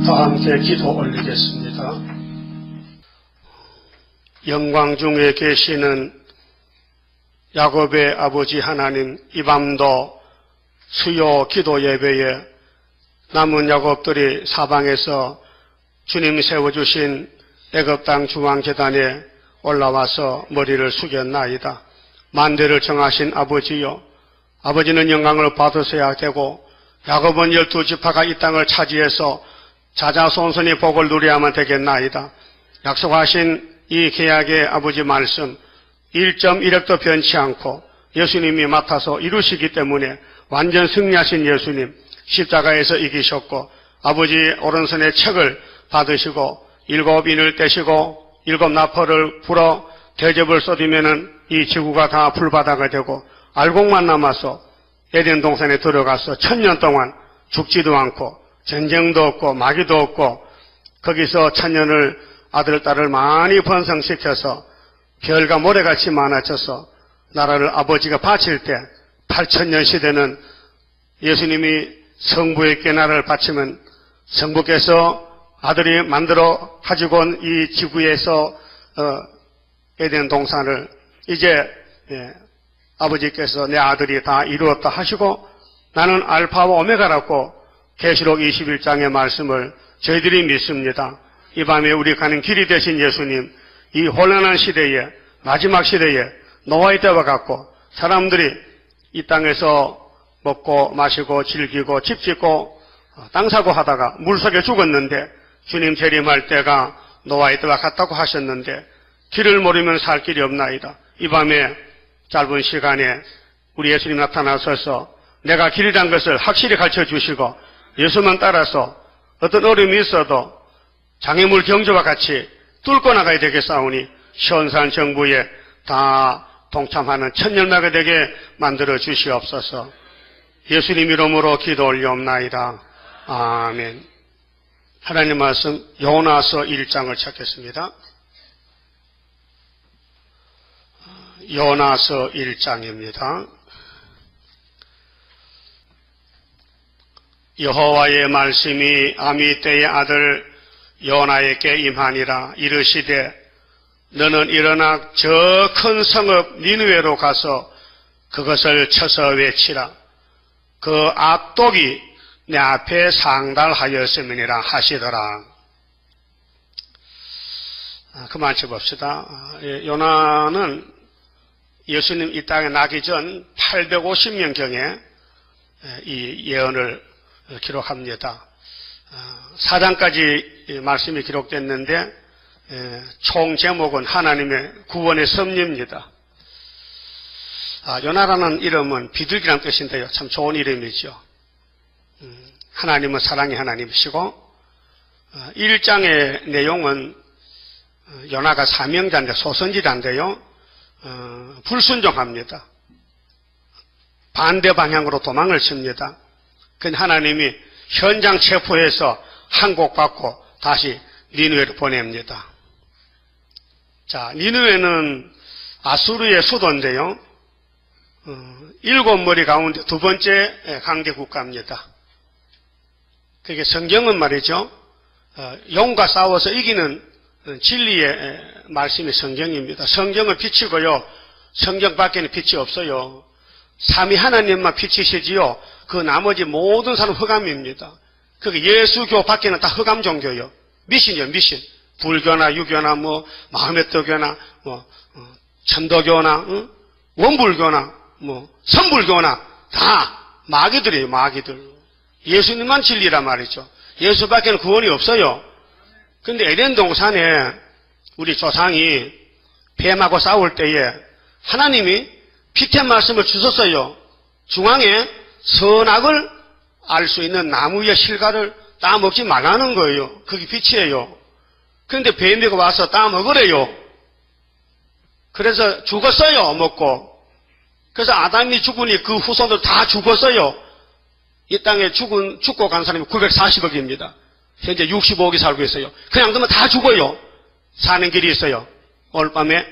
다 함께 기도 올리겠습니다. 영광 중에 계시는 야곱의 아버지 하나님, 이 밤도 수요 기도 예배에 남은 야곱들이 사방에서 주님 세워주신 애굽 땅 중앙재단에 올라와서 머리를 숙였나이다. 만대를 정하신 아버지요, 아버지는 영광을 받으셔야 되고 야곱은 12지파가 이 땅을 차지해서 자자손손이 복을 누려야만 되겠나이다. 약속하신 이 계약의 아버지 말씀 1.1핵도 변치 않고 예수님이 맡아서 이루시기 때문에 완전 승리하신 예수님, 십자가에서 이기셨고 아버지 오른손에 책을 받으시고 7인을 떼시고 7나팔을 불어 대접을 쏟으면은 이 지구가 다 불바다가 되고 알곡만 남아서 에덴 동산에 들어가서 1000년 동안 죽지도 않고 전쟁도 없고 마귀도 없고 거기서 천년을 아들 딸을 많이 번성시켜서 별과 모래같이 많아져서 나라를 아버지가 바칠 때 8000년 시대는 예수님이 성부에게 나라를 바치면 성부께서 아들이 만들어 가지고 온 이 지구에서 에덴 동산을 이제 아버지께서 내 아들이 다 이루었다 하시고 나는 알파와 오메가라고 계시록 21장의 말씀을 저희들이 믿습니다. 이 밤에 우리 가는 길이 되신 예수님, 이 혼란한 시대에 마지막 시대에 노아의 때와 같고 사람들이 이 땅에서 먹고 마시고 즐기고 집 짓고 땅 사고 하다가 물속에 죽었는데 주님 재림할 때가 노아의 때와 같다고 하셨는데 길을 모르면 살 길이 없나이다. 이 밤에 짧은 시간에 우리 예수님 나타나셔서 내가 길이란 것을 확실히 가르쳐 주시고 예수만 따라서 어떤 어려움이 있어도 장애물 경주와 같이 뚫고 나가야 되겠사오니 시온산 정부에 다 동참하는 천열매가 되게 만들어 주시옵소서. 예수님 이름으로 기도 올리옵나이다. 아멘. 하나님 말씀 요나서 1장을 찾겠습니다. 요나서 1장입니다. 여호와의 말씀이 아미떼의 아들 요나에게 임하니라. 이르시되 너는 일어나 저 큰 성읍 니느웨로 가서 그것을 쳐서 외치라. 그 악독이 내 앞에 상달하였음이니라 하시더라. 그만 쳐봅시다. 요나는 예수님 이 땅에 나기 전 850년경에 이 예언을 기록합니다. 4장까지 말씀이 기록됐는데 총 제목은 하나님의 구원의 섭리입니다. 요나라는 이름은 비둘기란 뜻인데요. 참 좋은 이름이죠. 하나님은 사랑의 하나님이시고 1장의 내용은 요나가 사명자인데 소선지자인데요. 불순종합니다. 반대 방향으로 도망을 칩니다. 그 하나님이 현장 체포해서 항복받고 다시 니느웨로 보냅니다. 자, 니느웨는 아수르의 수도인데요. 7머리 가운데 2번째 강대 국가입니다. 그게 성경은 말이죠. 영과 싸워서 이기는 진리의 말씀이 성경입니다. 성경은 빛이고요. 성경 밖에는 빛이 없어요. 삼위 하나님만 빛이시지요. 그 나머지 모든 사람은 흑암입니다. 그게 예수교 밖에는 다 흑암 종교요. 미신이요, 미신. 불교나 유교나 마호메트교나 천도교나 원불교나 선불교나 다 마귀들이에요, 마귀들. 예수님만 진리란 말이죠. 예수밖에는 구원이 없어요. 근데 에덴 동산에 우리 조상이 뱀하고 싸울 때에 하나님이 빛의 말씀을 주셨어요. 중앙에 선악을 알 수 있는 나무의 실과를 따먹지 말라는 거예요. 그게 빛이에요. 그런데 뱀이가 와서 따먹으래요. 그래서 죽었어요, 먹고. 그래서 아담이 죽으니 그 후손들 다 죽었어요. 이 땅에 죽고 간 사람이 940억입니다. 현재 65억이 살고 있어요. 그냥 두면 다 죽어요. 사는 길이 있어요. 오늘 밤에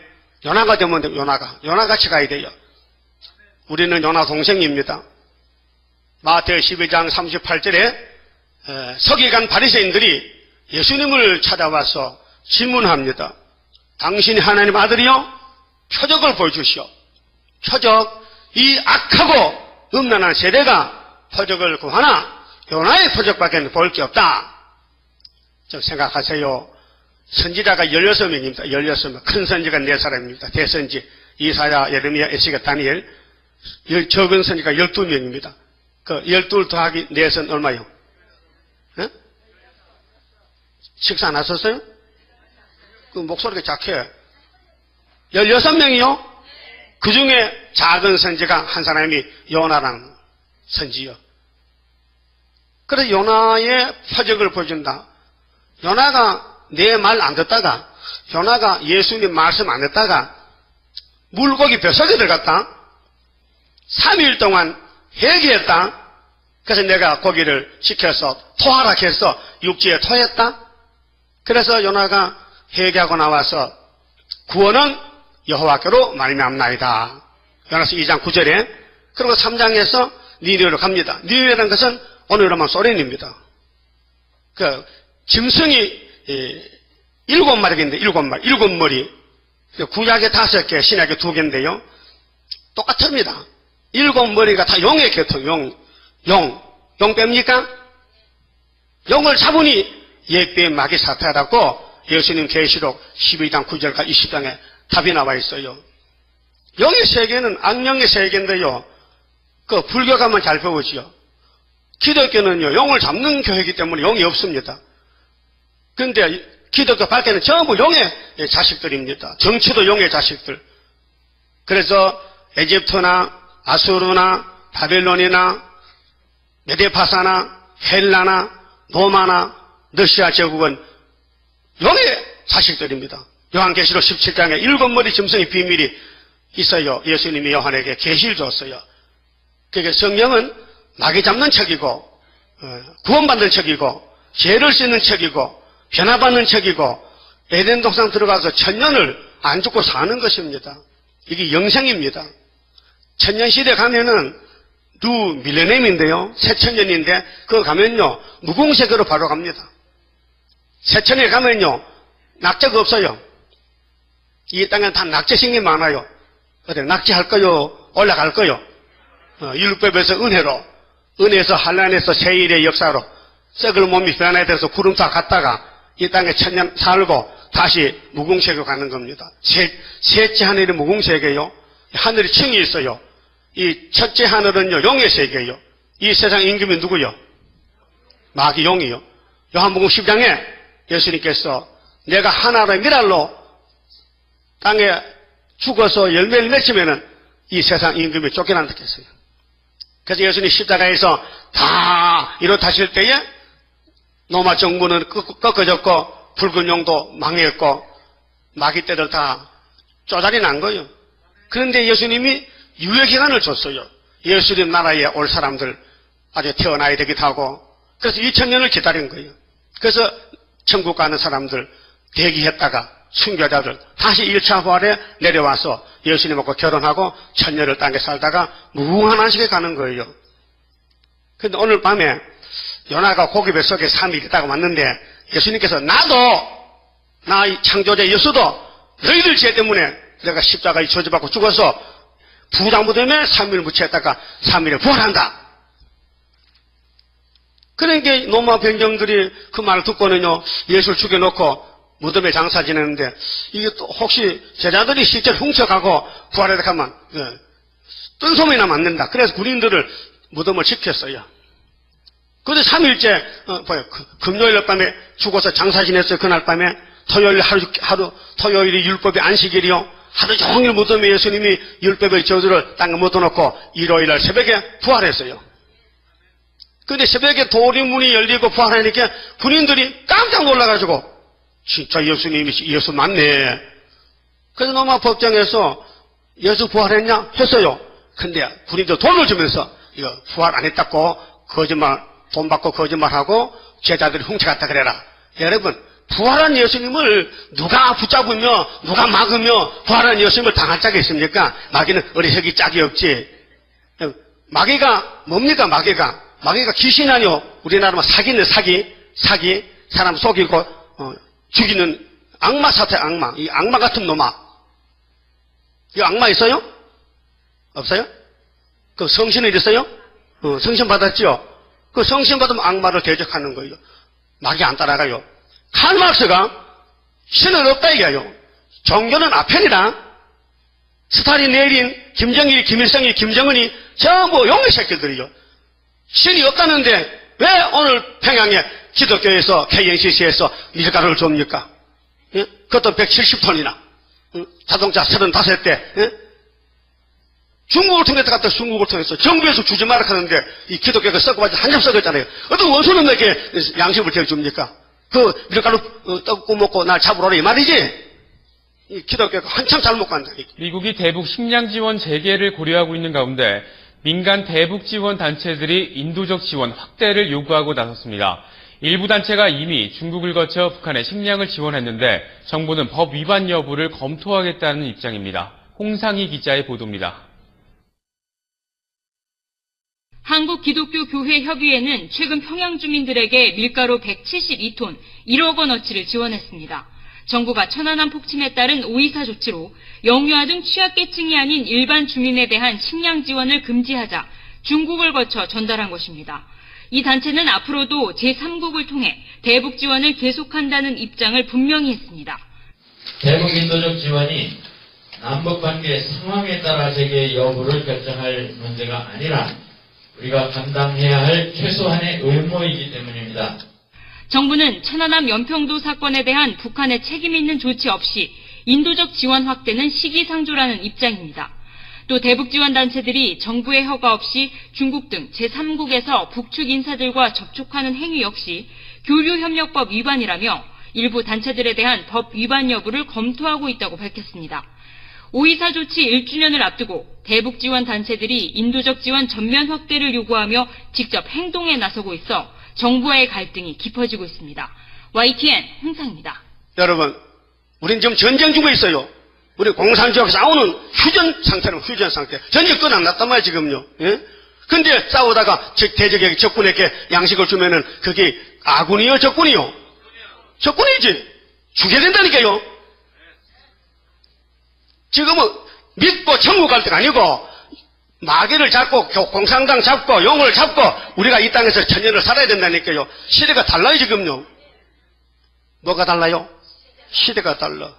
요나가 되면 요나같이 가야 돼요. 우리는 요나 동생입니다. 마태오 12장 38절에 서기관 바리새인들이 예수님을 찾아와서 질문합니다. 당신이 하나님 아들이요? 표적을 보여주시오. 표적, 이 악하고 음란한 세대가 표적을 구하나 요나의 표적밖에 볼 게 없다. 좀 생각하세요. 선지자가 16명입니다. 16명. 큰 선지가 4사람입니다. 대선지, 이사야, 예레미야, 에스겔, 다니엘. 적은 선지가 12명입니다. 그 12 더하기 4은 얼마요? 네? 식사 안 하셨어요? 그 목소리가 작게. 16명이요? 그 중에 작은 선지가 한 사람이 요나라는 선지요. 그래서 요나의 표적을 보여준다. 요나가 내 말 안 듣다가, 요나가 예수님 말씀 안 듣다가 물고기 뱃속에 들어갔다. 3일 동안 회개했다. 그래서 내가 고기를 시켜서 토하라 해서 육지에 토했다. 그래서 요나가 회개하고 나와서 구원은 여호와께로 말미암나이다. 요나서 2장 9절에. 그리고 3장에서 니느웨로 갑니다. 니느웨라는 것은 오늘로만 소련입니다. 그 짐승이 7마리인데 7마리, 7머리. 구약에 5개, 신약에 2개인데요. 똑같습니다. 7머리가 다 용의 계통, 용 뺍니까? 용을 잡으니 옛배의 마귀 사태라고 예수님 계시록 12장 9절과 20장에 답이 나와 있어요. 용의 세계는 악령의 세계인데요. 그 불교가만 잘 배우지요. 기독교는요, 용을 잡는 교회이기 때문에 용이 없습니다. 그런데 기독교 밖에는 전부 용의 자식들입니다. 정치도 용의 자식들. 그래서 에집트나 아수르나 바벨론이나 메데파사나 헬라나 로마나 러시아 제국은 용의 자식들입니다. 요한계시록 17장에 7머리 짐승의 비밀이 있어요. 예수님이 요한에게 계시를 줬어요. 그러니까 성경은 마귀 잡는 책이고 구원받는 책이고 죄를 씻는 책이고 변화받는 책이고 에덴 동산 들어가서 천년을 안 죽고 사는 것입니다. 이게 영생입니다. 천년시대 가면은 뉴 밀레니엄인데요. 새천년인데 그거 가면요 무궁세계로 바로 갑니다. 새천년에 가면요 낙제가 없어요. 이 땅에 다 낙제신이 많아요. 어때 낙제할 거요? 올라갈 거요? 율법에서 은혜에서 한란에서 세일의 역사로 썩을 몸이 변화돼서 구름타 갔다가 이 땅에 천년 살고 다시 무궁세계로 가는 겁니다. 셋째 하늘이 무궁세계요. 하늘이 층이 있어요. 이 첫째 하늘은요 용의 세계예요. 이 세상 임금이 누구요? 마귀 용이요. 요한복음 10장에 예수님께서 내가 하나의 미랄로 땅에 죽어서 열매를 맺으면은 이 세상 임금이 쫓겨난다 했어요. 그래서 예수님 십자가에서 다 이렇다실 때에 로마 정부는 꺾어졌고 붉은 용도 망했고 마귀 떼들 다 쪼다리 난 거예요. 그런데 예수님이 유예기간을 줬어요. 예수님 나라에 올 사람들 아주 태어나야 되기도 하고 그래서 2000년을 기다린 거예요. 그래서 천국 가는 사람들 대기했다가 순교자들 다시 1차 부활에 내려와서 예수님하고 결혼하고 천년을 땅에 살다가 무궁한 안식에 가는 거예요. 그런데 오늘 밤에 요나가 고기 뱃속에 3일 있다가 왔는데 예수님께서 나도 나 창조자 예수도 너희들 죄 때문에 내가 십자가에 저주받고 죽어서 부장무덤에 3일 묻혀있다가 3일에 부활한다. 그러니까 로마 병정들이 그 말을 듣고는요 예수를 죽여놓고 무덤에 장사 지내는데 이게 또 혹시 제자들이 실제 훔쳐가고 부활하다 가면 뜬소문이 나면 안 된다. 그래서 군인들을 무덤을 지켰어요. 그런데 3일째 금요일 밤에 죽어서 장사 지냈어요. 그날 밤에 토요일 토요일이 율법의 안식일이요. 하루 종일 무덤에 예수님이 율법의 저주를 땅에 묻어놓고 일요일날 새벽에 부활했어요. 그런데 새벽에 도리문이 열리고 부활하니까 군인들이 깜짝 놀라가지고 진짜 예수님이 예수 맞네. 그래서 로마 법정에서 예수 부활했냐? 했어요. 근데 군인들 돈을 주면서 이거 부활 안 했다고 거짓말 돈 받고 거짓말하고 제자들이 훔쳐갔다 그래라. 여러분 부활한 예수님을 누가 붙잡으며 누가 막으며 부활한 예수님을 당할 짝이 있습니까? 마귀는 어리석이 짝이 없지. 마귀가 뭡니까, 마귀가? 마귀가 귀신이 아니요. 우리나라만 사기네, 사기. 사람 속이고, 죽이는 악마 사태, 악마. 이 악마 같은 놈아. 이 악마 있어요? 없어요? 그 성신을 있어요? 성신 받았죠? 그 성신 받으면 악마를 대적하는 거예요. 마귀 안 따라가요. 칼막스가 신은 없다 이거예요. 종교는 아편이다. 스탈린, 레닌, 김정일, 김일성이, 김정은이 전부 용의 새끼들이요. 신이 없다는데 왜 오늘 평양에 기독교에서 KNCC에서 밀가루를 줍니까? 예? 그것도 170톤이나 자동차 35대 예? 중국을 통해서 갔다 중국을 통해서 정부에서 주지 말라 하는데 이 기독교가 썩어가지고 한참 썩었잖아요. 어떤 원수는 내게 양심을 대줍니까? 그 밀가루 떡고 먹고 날 잡으러 오라 이 말이지. 이 기독교가 한참 잘못 간다. 미국이 대북 식량 지원 재개를 고려하고 있는 가운데 민간 대북 지원 단체들이 인도적 지원 확대를 요구하고 나섰습니다. 일부 단체가 이미 중국을 거쳐 북한에 식량을 지원했는데 정부는 법 위반 여부를 검토하겠다는 입장입니다. 홍상희 기자의 보도입니다. 한국기독교교회협의회는 최근 평양 주민들에게 밀가루 172톤 1억 원어치를 지원했습니다. 정부가 천안함 폭침에 따른 오이사 조치로 영유아 등 취약계층이 아닌 일반 주민에 대한 식량 지원을 금지하자 중국을 거쳐 전달한 것입니다. 이 단체는 앞으로도 제3국을 통해 대북 지원을 계속한다는 입장을 분명히 했습니다. 대북 인도적 지원이 남북관계 상황에 따라 재개 여부를 결정할 문제가 아니라 우리가 감당해야 할 최소한의 의무이기 때문입니다. 정부는 천안함 연평도 사건에 대한 북한의 책임 있는 조치 없이 인도적 지원 확대는 시기상조라는 입장입니다. 또 대북 지원 단체들이 정부의 허가 없이 중국 등 제3국에서 북측 인사들과 접촉하는 행위 역시 교류협력법 위반이라며 일부 단체들에 대한 법 위반 여부를 검토하고 있다고 밝혔습니다. 오이사 조치 1주년을 앞두고 대북 지원 단체들이 인도적 지원 전면 확대를 요구하며 직접 행동에 나서고 있어 정부와의 갈등이 깊어지고 있습니다. YTN 홍상입니다. 여러분, 우린 지금 전쟁 중에 있어요. 우리 공산주의하고 싸우는 휴전 상태는 휴전 상태. 전쟁 끝났단 말이에요, 지금요. 예? 근데 싸우다가 대적에게 적군에게 양식을 주면은 그게 아군이요, 적군이요? 적군이지. 죽여야 된다니까요. 지금은 믿고 천국 갈 때가 아니고 마귀를 잡고 공산당 잡고 용을 잡고 우리가 이 땅에서 천년을 살아야 된다니까요. 시대가 달라요, 지금요. 뭐가 달라요? 시대가 달라.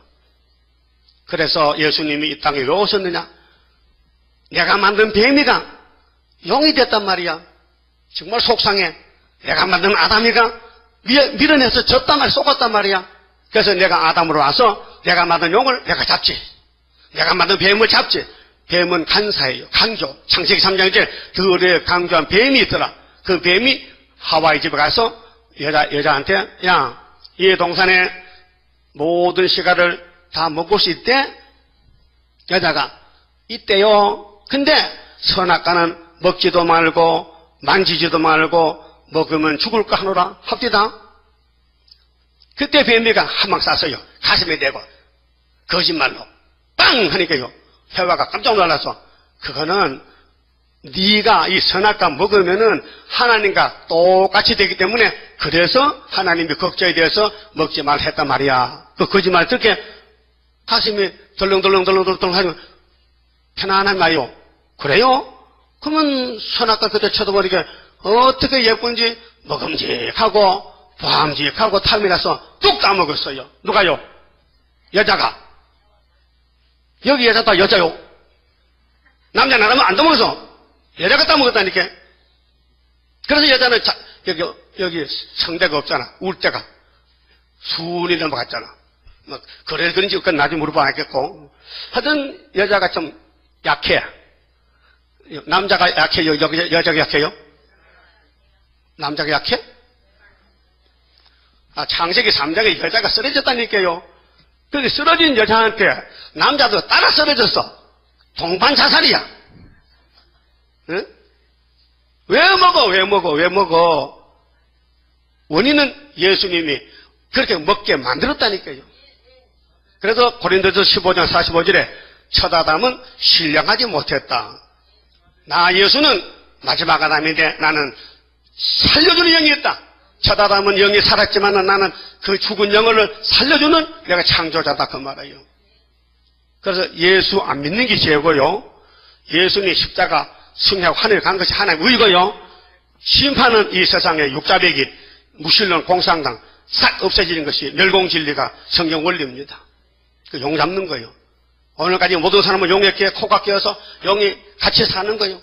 그래서 예수님이 이 땅에 왜 오셨느냐? 내가 만든 뱀이가 용이 됐단 말이야. 정말 속상해. 내가 만든 아담이가 밀어내서 졌단 말이야. 속았단 말이야. 그래서 내가 아담으로 와서 내가 만든 용을 내가 잡지. 내가 만든 뱀을 잡지. 뱀은 간사예요. 강조. 창세기 3장에 들에 강조한 뱀이 있더라. 그 뱀이 하와이 집에 가서 여자한테 야, 이 동산에 모든 씨가를 다 먹을 수 있대? 여자가 있대요. 근데 선악과는 먹지도 말고 만지지도 말고 먹으면 죽을 거 하노라 합디다. 그때 뱀이가 한 방 쐈어요. 가슴에 대고 거짓말로 빵 하니까요. 해와가 깜짝 놀라서 그거는 네가 이 선악과 먹으면은 하나님과 똑같이 되기 때문에 그래서 하나님이 걱정이 돼서 먹지 말라 했단 말이야. 그 거짓말 듣게 가슴이 덜렁덜렁 하고 편안한 말이요. 그래요? 그러면 선악과 그때 쳐다보니까 어떻게 예쁜지 먹음직하고 보함직하고 탐이라서 뚝 따먹었어요. 누가요? 여자가. 여기 여자다 여자요. 남자 나라면 안 따먹어서 여자가 따먹었다니까. 그래서 여자는 여기 성대가 없잖아. 울 때가 순이 넘어갔잖아. 막 그래 그런지 그건 나중에 물어봐야겠고. 하여튼 여자가 좀 약해. 남자가 약해요? 여자가 약해요? 남자가 약해? 창세기 3장에 여자가 쓰러졌다니까요. 그렇게 쓰러진 여자한테 남자도 따라 쓰러졌어. 동반 자살이야. 응? 왜 먹어? 원인은 예수님이 그렇게 먹게 만들었다니까요. 그래서 고린도서 15장 45절에 첫 아담은 신령하지 못했다. 나 예수는 마지막 아담인데 나는 살려주는 영이었다. 첫 아담은 영이 살았지만 나는 그 죽은 영을 살려주는 내가 창조자다 그 말이에요. 그래서 예수 안 믿는 게 죄고요. 예수님이 십자가 승리하고 하늘에 간 것이 하나의 의고요. 심판은 이 세상의 육자배기, 무신론, 공산당 싹 없어지는 것이 멸공진리가 성경 원리입니다. 그 용 잡는 거예요. 오늘까지 모든 사람은 용에 코가 끼어서 용이 같이 사는 거예요.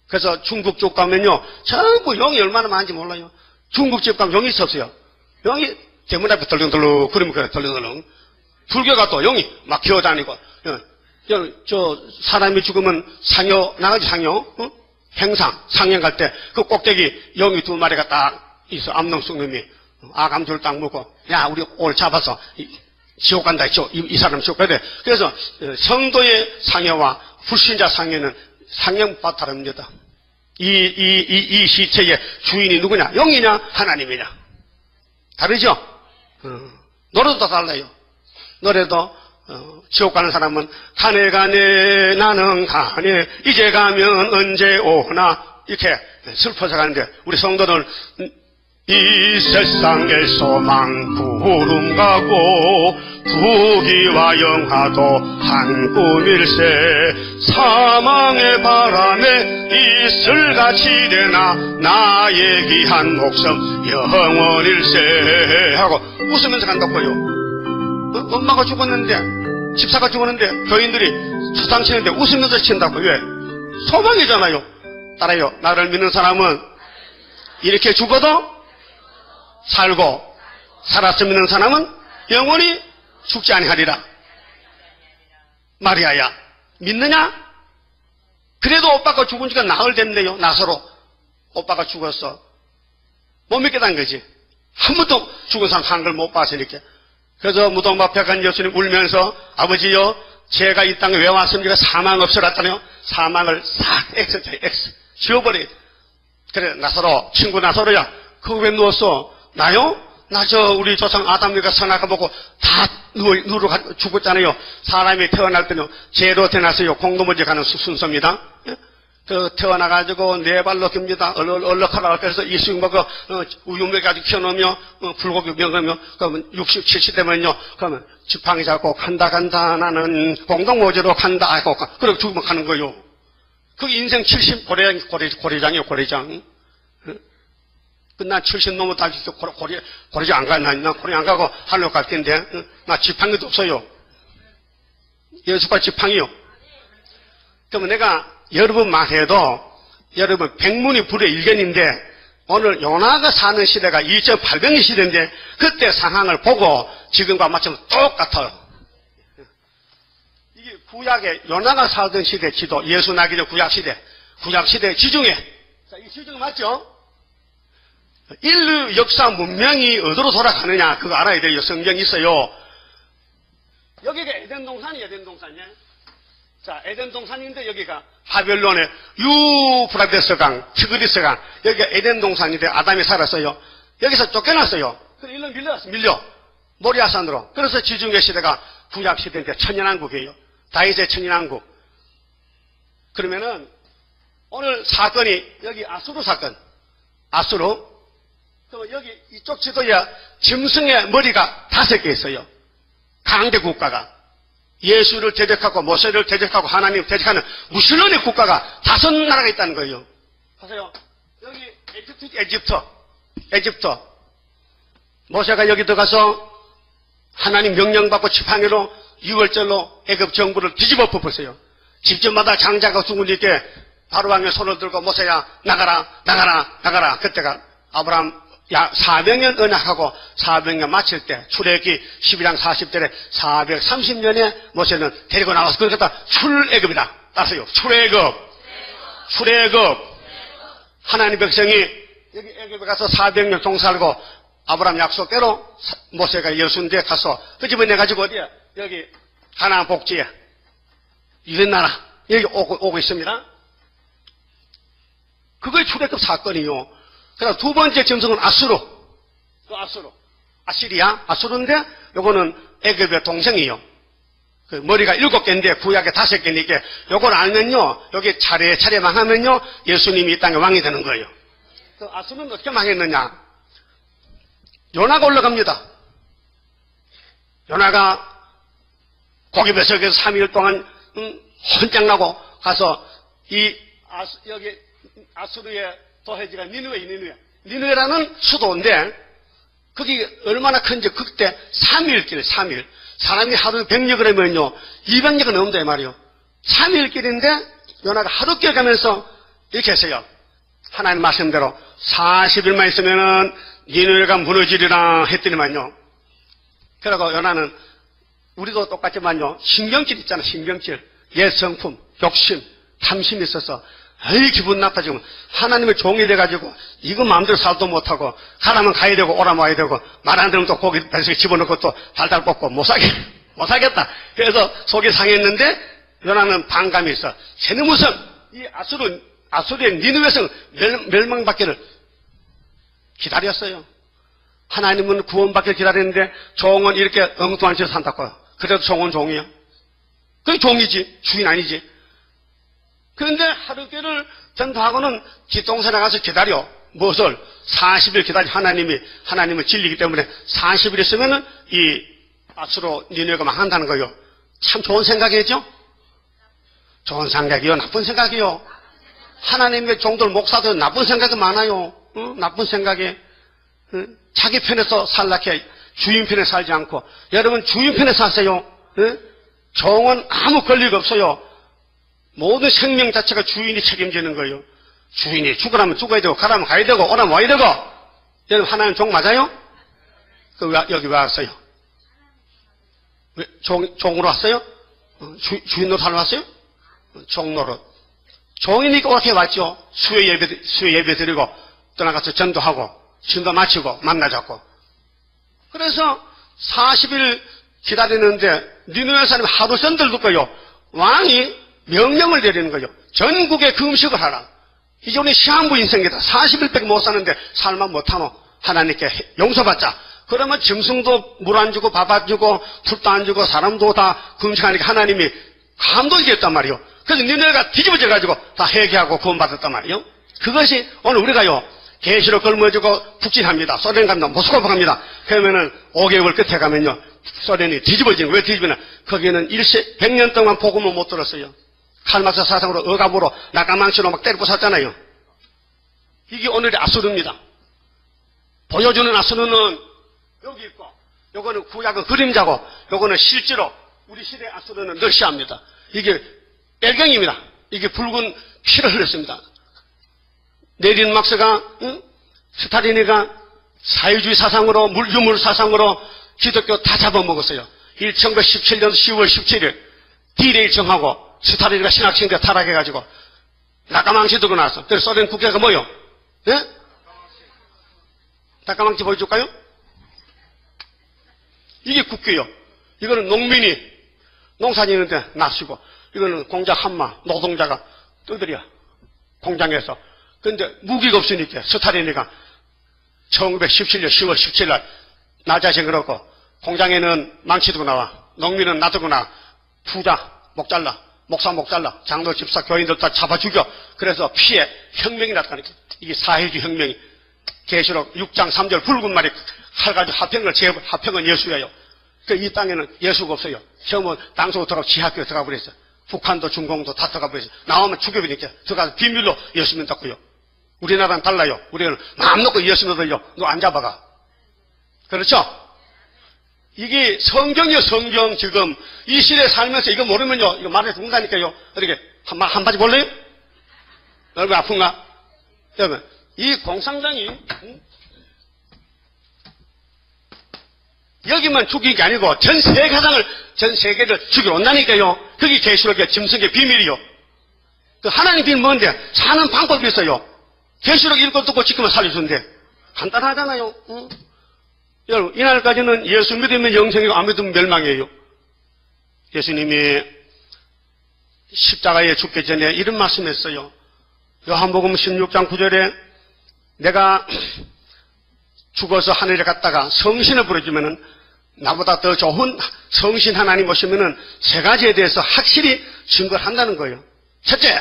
그래서 중국집 가면요, 전부 용이 얼마나 많은지 몰라요. 중국집 가면 용이 있었어요. 용이 대문 앞에 덜렁덜렁, 그러면 그래, 덜렁덜렁. 불교가 또 용이 막 기어다니고, 사람이 죽으면 상여, 나가지 상여, 행상, 상행 갈 때, 그 꼭대기 용이 두 마리가 딱 있어, 암농숙님이. 아감줄 딱 물고, 야, 우리 오늘 잡아서, 지옥 간다, 이 사람 지옥 가야 돼. 그래서, 성도의 상여와 불신자 상여는 상형 바타릅니다. 이 시체의 주인이 누구냐? 영이냐? 하나님이냐? 다르죠? 노래도 달라요. 노래도, 지옥 가는 사람은, 가네, 나는 가네, 이제 가면 언제 오나, 이렇게 슬퍼서 가는데, 우리 성도는, 이 세상의 소망 구름 가고 부귀와 영화도 한 꿈일세 사망의 바람에 이슬같이 되나 나의 귀한 목숨 영원일세 하고 웃으면서 간다고요. 엄마가 죽었는데 집사가 죽었는데 교인들이 수상 치는데 웃으면서 친다고. 왜? 소망이잖아요. 따라요. 나를 믿는 사람은 이렇게 죽어도 살고 살았음 믿는 사람은 영원히 죽지 아니하리라. 마리아야 믿느냐? 그래도 오빠가 죽은 지가 나흘 됐네요. 나서로 오빠가 죽었어. 못 믿겠다는 거지. 한 번도 죽은 사람 한 걸 못 봤으니까. 그래서 무덤 앞에 간 예수님 울면서 아버지요 제가 이 땅에 왜 왔습니까? 사망 없어졌잖아요. 사망을 싹 X 지워버려야 돼. 그래 나서로 친구 나서로야 그거 왜 누웠어? 나요? 나 우리 조상 아담이가 선악을 보고 다 누워 죽었잖아요. 사람이 태어날 때는 죄로 태어나서요. 공동문제 가는 순서입니다. 그 태어나가지고 네 발로 깁니다. 얼럭하라. 그래서 이수육 먹어 우유먹이 가지고 키워놓으며 불고기 먹으며 그러면 60, 70 되면요. 그러면 지팡이 잡고 간다 나는 공동모지로 간다 하고 그러고 죽으면 가는 거요. 그 인생 70 고래장이요. 고래장. 나 70 넘어 다시 고래장 안 가나? 나 고래 안 가고 하늘로 갈 텐데 나 지팡이도 없어요. 예수가 지팡이요. 그러면 내가 여러분만 해도 여러분 백문이 불의 일견인데 오늘 요나가 사는 시대가 2800년 시대인데 그때 상황을 보고 지금과 맞추면 똑같아요. 이게 구약의 요나가 살던 시대 지도 예수 나기 전 구약시대 지중해. 자, 이 지중해 맞죠? 인류 역사 문명이 어디로 돌아가느냐 그거 알아야 돼요. 성경이 있어요. 여기가 에덴 동산이에요. 자, 에덴 동산인데 여기가 바벨론의 유프라데스 강, 티그리스 강, 여기가 에덴 동산인데 아담이 살았어요. 여기서 쫓겨났어요. 그래서 일로 밀려. 모리아산으로. 그래서 지중해 시대가 구약 시대인데 천년왕국이에요. 다윗의 천년왕국. 그러면은 오늘 사건이 여기 아수르 사건. 아수르. 또 여기 이쪽 지도에 짐승의 머리가 5개 있어요. 강대 국가가. 예수를 대적하고 모세를 대적하고 하나님을 대적하는 무슬림의 국가가 5나라가 있다는 거예요. 보세요. 여기 에집트. 모세가 여기 들어가서 하나님 명령받고 지팡이로 6월절로 애굽 정부를 뒤집어 엎었어요. 집집마다 장자가 죽은 뒤에 바로왕의 손을 들고 모세야 나가라. 그때가 아브라함 400년 언약하고 400년 마칠 때 출애굽기 12장 40절에 430년에 모세는 데리고 나와서 그러니까 출애굽이다. 따라서요. 출애굽. 하나님 백성이 여기 애굽에 가서 400년 동살고 아브라함 약속대로 모세가 여수인데 가서 그 집에 내가지고 어디야? 여기 가나안 복지에 유대나라 여기 오고 있습니다. 그게 출애굽 사건이요. 그다음 두 번째 짐승은 아수르. 아시리아, 아수르인데 요거는 애굽의 동생이요. 그 머리가 7개인데 구약에 5개니까 요걸 알면요, 여기 차례 망하면요, 예수님이 이 땅의 왕이 되는 거예요. 그 아수르는 어떻게 망했느냐? 요나가 올라갑니다. 요나가 고기 뱃속에서 3일 동안 헌장나고 가서 여기 아수르의 도해지가 니누에라는 수도인데 거기 얼마나 큰지 그때 3일길 3일 사람이 하루 100력을 하면요 200력은 넘는다 이 말이요. 3일길인데 요나가 하루길 가면서 이렇게 했어요. 하나님 말씀대로 40일만 있으면은 니누에가 무너지리라 했더니만요. 그러고 요나는 우리도 똑같지만요. 신경질 있잖아. 신경질. 옛 성품, 욕심, 탐심이 있어서 에이 기분 나빠지고 하나님의 종이 돼가지고 이거 마음대로 살도 못하고 가라면 가야 되고 오라면 와야 되고 말 안 들으면 또 고기 뱃속에 집어넣고 또 달달 볶고 못하겠다. 그래서 속이 상했는데 요나는 반감이 있어. 쟤는 무슨 이 아수르의 니느웨성 멸망받기를 기다렸어요. 하나님은 구원받기를 기다리는데 종은 이렇게 엉뚱한 짓을 산다고요. 그래도 종은 종이요. 그게 종이지 주인 아니지. 그런데 하루교를 전도하고는 뒷동산에 가서 기다려. 무엇을? 40일 기다려. 하나님은 진리이기 때문에 40일 있으면은 이 아수르 니느웨가 망한다는 거예요. 참 좋은 생각이죠? 좋은 생각이요? 나쁜 생각이요? 하나님의 종들 목사들 나쁜 생각이 많아요. 나쁜 생각이. 자기 편에서 살락해 주인 편에 살지 않고. 여러분 주인 편에 사세요. 종은 아무 권리가 없어요. 모든 생명 자체가 주인이 책임지는 거예요. 주인이 죽으라면 죽어야 되고 가라면 가야 되고 오라면 와야 되고. 여러분 하나님 종 맞아요? 여기 왜 왔어요? 왜 종으로 왔어요? 주인으로 살러 왔어요? 종로로. 종이니까 이렇게 왔죠. 수요 예배 드리고 떠나가서 전도하고 전도 마치고 만나자고. 그래서 40일 기다리는데 니느웨 사람이 하루 전들 듣고요. 왕이 명령을 내리는 거예요. 전국에 금식을 하라. 이제 우리 시한부 인생이다. 40일밖에 못 사는데 살만 못하노. 하나님께 용서받자. 그러면 짐승도 물 안 주고 밥 안 주고 풀도 안 주고 사람도 다 금식하니까 하나님이 감동이겠단 말이요. 그래서 니네가 뒤집어져가지고 다 회개하고 구원받았단 말이요. 그것이 오늘 우리가요. 계시로 걸머지고 북진합니다. 소련 갑니다. 모스크바 갑니다. 그러면은 5개월 끝에 가면요. 소련이 뒤집어지는 왜 뒤집어지나? 거기는 100년 동안 복음을 못 들었어요. 칼막스 사상으로 억압으로 낙가망치로 막 때려 부쉈잖아요. 이게 오늘의 아수르입니다. 보여주는 아수르는 여기 있고 요거는 구약은 그림자고 요거는 실제로 우리 시대의 아수르는 러시아입니다. 이게 bel경입니다. 이게 붉은 피를 흘렸습니다. 레닌 막스가 스타린이가 사회주의 사상으로 유물 사상으로 기독교 다 잡아먹었어요. 1917년 10월 17일 D-Day 정하고 스타린이가 신학생들 타락해가지고 낙가망치 들고 나왔어. 그래서 소련 국회가 뭐요? 예? 낙가망치 보여줄까요? 이게 국회요. 이거는 농민이 농사 지는데 납치고 이거는 공장 한마 노동자가 떠들이야 공장에서. 그런데 무기가 없으니까 스타린이가 1917년 10월 17일 나자신 그렇고 공장에는 망치 들고 나와. 농민은 놔두고 나와. 부자 목 잘라. 목사 목 잘라. 장로 집사 교인들 다 잡아 죽여. 그래서 피해 혁명이 났다니까. 이게 사회주의 혁명이. 계시록 6장 3절 붉은 말이 칼 가지고 합평은 예수예요. 그 이 땅에는 예수가 없어요. 처음은 땅속으로 들어가고 지하교에 들어가 버렸어. 북한도 중공도 다 들어가 버렸어. 나오면 죽여버리니까 들어가서 비밀로 예수 믿었고요. 우리나라는 달라요. 우리는 마음 놓고 예수 믿어요. 너 안 잡아가. 그렇죠? 이게 성경이요, 성경. 지금 이 시대에 살면서 이거 모르면요, 이거 말해 죽는다니까요. 어떻게 한 바지 볼래요? 여러분 아픈가? 여러분 이 공산당이 여기만 죽이는 게 아니고 전 세계를 죽이러 온다니까요. 그게 계시록의 짐승의 비밀이요. 그 하나님 비밀 뭔데? 사는 방법이 있어요. 계시록 읽고 듣고 지키면 살려준대. 간단하잖아요. 여러분 이날까지는 예수 믿으면 영생이고 안 믿으면 멸망이에요. 예수님이 십자가에 죽기 전에 이런 말씀했어요. 요한복음 16장 9절에 내가 죽어서 하늘에 갔다가 성신을 부르지면은 나보다 더 좋은 성신 하나님 오시면은 세 가지에 대해서 확실히 증거를 한다는 거예요. 첫째,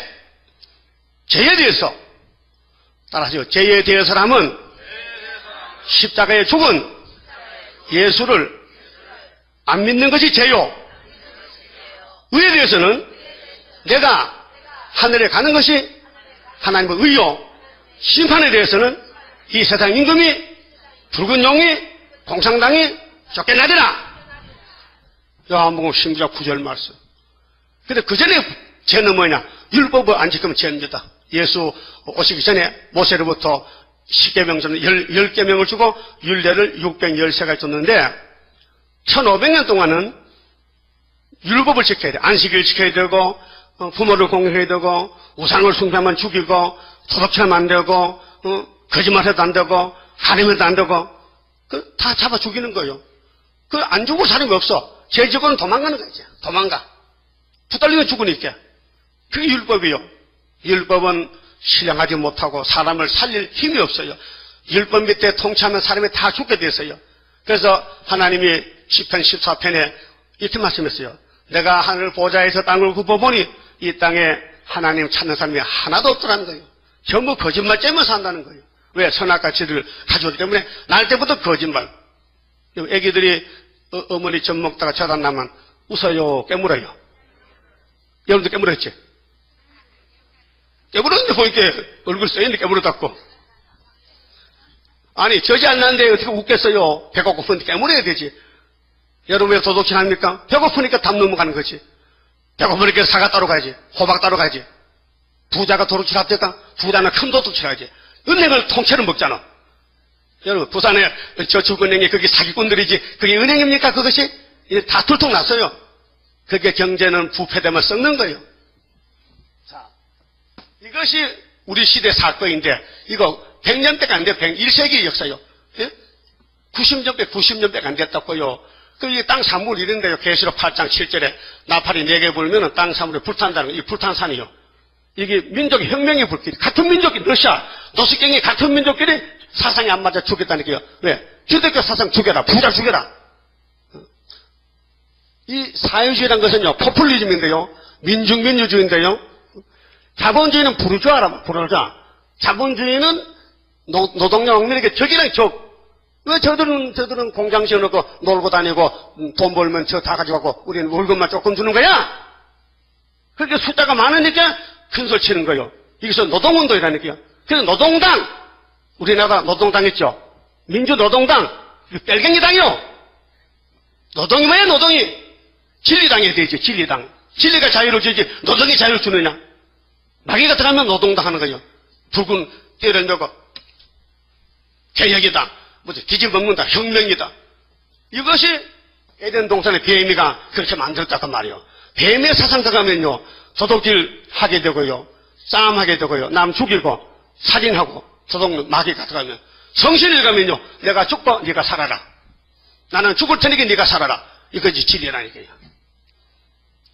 죄에 대해서. 따라하세요. 죄에 대해서라면 십자가에 죽은 예수를 안 믿는 것이 죄요. 의에 대해서는 내가 하늘에 가는 것이 하나님의 의요. 심판에 대해서는 이 세상 임금이, 붉은 용이, 공산당이 쫓겨나리라. 요한복음 10장 9절 말씀. 근데 그 전에 죄는 뭐냐? 율법을 안 지키면 죄입니다. 예수 오시기 전에 모세로부터 10계명서는 10계명을 주고 율례를 613가지 줬는데 1500년 동안은 율법을 지켜야 돼. 안식일 지켜야 되고 부모를 공경해야 되고 우상을 숭배하면 죽이고 도덕처럼 안 되고 거짓말해도 안 되고 가늠해도 안 되고 다 잡아 죽이는 거예요. 안 죽고 사는 거 없어. 죄 지고는 도망가는 거지. 도망가. 붙들리면 죽으니까. 그게 율법이요. 율법은 신령하지 못하고 사람을 살릴 힘이 없어요. 율법 밑에 통치하면 사람이 다 죽게 됐어요. 그래서 하나님이 시편 14편에 이렇게 말씀했어요. 내가 하늘 보좌에서 땅을 굽어보니 이 땅에 하나님 찾는 사람이 하나도 없더라는 거예요. 전부 거짓말 째며 산다는 거예요. 왜? 선악과치를 가져오기 때문에 날 때부터 거짓말. 애기들이 어머니 젖 먹다가 쳐다나면 웃어요, 깨물어요. 여러분도 깨물었지? 깨물었는데 보니까 얼굴 써있는데 깨물었다고. 아니 젖이 안 나는데 어떻게 웃겠어요? 배가 고픈데 깨물어야 되지. 여러분 왜 도둑질 합니까? 배고프니까 담 넘어가는 거지. 배고프니까 사과 따로 가야지. 호박 따로 가야지. 부자가 도둑질 합니까? 부자는 큰 도둑질 하지. 은행을 통째로 먹잖아. 여러분 부산에 저축은행이 그게 사기꾼들이지 그게 은행입니까? 그것이 다 들통났어요. 그게 경제는 부패되면 썩는 거예요. 자, 이것이 우리 시대 사건인데 이거 100년밖에 안 돼. 1세기 역사요. 예? 90년밖에 안 됐다고요. 그 땅 사물 이런데요. 계시록 8장 7절에 나팔이 4개 불면은 땅 사물에 불탄다는 거. 이 불탄산이요. 이게 민족의 혁명의 불길. 같은 민족이 러시아, 노스경이 같은 민족끼리 사상이 안 맞아 죽였다는 거예요. 왜? 기독교 사상 죽여라. 부자 죽여라. 이 사회주의라는 것은요. 포퓰리즘인데요. 민중민주주의인데요. 자본주의는 부르주아라. 부르주아. 자본주의는 노동력 농민에게 적이랑 적. 왜 저들은 공장 지어놓고 놀고 다니고 돈 벌면 저 다 가져가고 우리는 월급만 조금 주는 거야? 그렇게 숫자가 많으니까 큰소리 치는 거예요. 여기서 노동운동이라니까요. 그래서 노동당, 우리나라 노동당 있죠? 민주노동당, 뺄갱이당이요. 노동이 뭐야, 노동이? 진리당이 되지, 진리당. 진리가 자유를 주지, 노동이 자유를 주느냐? 마귀가 들어가면 노동당 하는 거예요. 붉은 띠를 메고, 개혁이다. 뭐지, 뒤집어먹는다. 혁명이다. 이것이 에덴 동산의 뱀이가 그렇게 만들었다고 말이에요. 뱀의 사상 들어가면요, 도둑질 하게 되고요, 싸움하게 되고요, 남 죽이고, 살인하고, 도둑 마귀가 들어가면, 성신이 가면요, 내가 죽고 네가 살아라. 나는 죽을 테니까 네가 살아라. 이것이 진리라니까요.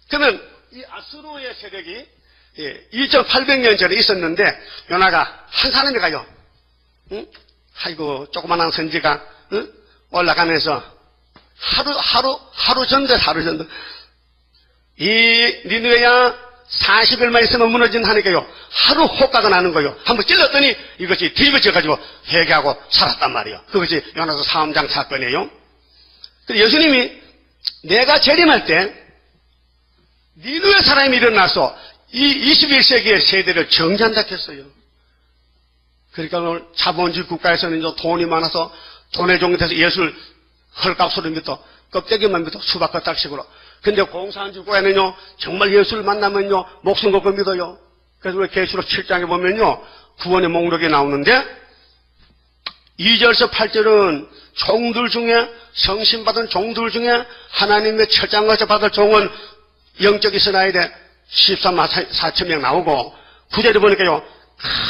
그러면 이 아수르의 세력이 2,800년 전에 있었는데 요나가 한 사람이 가요. 응? 아이고 조그만한 선지가 응? 올라가면서 하루 전대 이 니느웨야 40일만 있으면 무너진 하니까요. 하루 호가가 나는 거예요. 한번 찔렀더니 이것이 뒤집어져가지고 회개하고 살았단 말이에요. 그것이 요나서 3장 사건이에요. 그래서 예수님이 내가 재림할 때 니느웨 사람이 일어나서 이 21세기의 세대를 정지한다 했어요. 그러니까 오늘 자본주의 국가에서는 이제 돈이 많아서 돈의 종이 돼서 예수를 헐값으로 믿어 껍데기만 믿어 수박과 딱식으로. 근데 공산주의 국가에는요 정말 예수를 만나면요 목숨 걸고 믿어요. 그래서 우리 계시록 7장에 보면요 구원의 목록이 나오는데 2절에서 8절은 종들 중에 성신받은 종들 중에 하나님의 철장같이 받을 종은 영적이 있어야 돼. 13만 4천 명 나오고 9절에 보니까요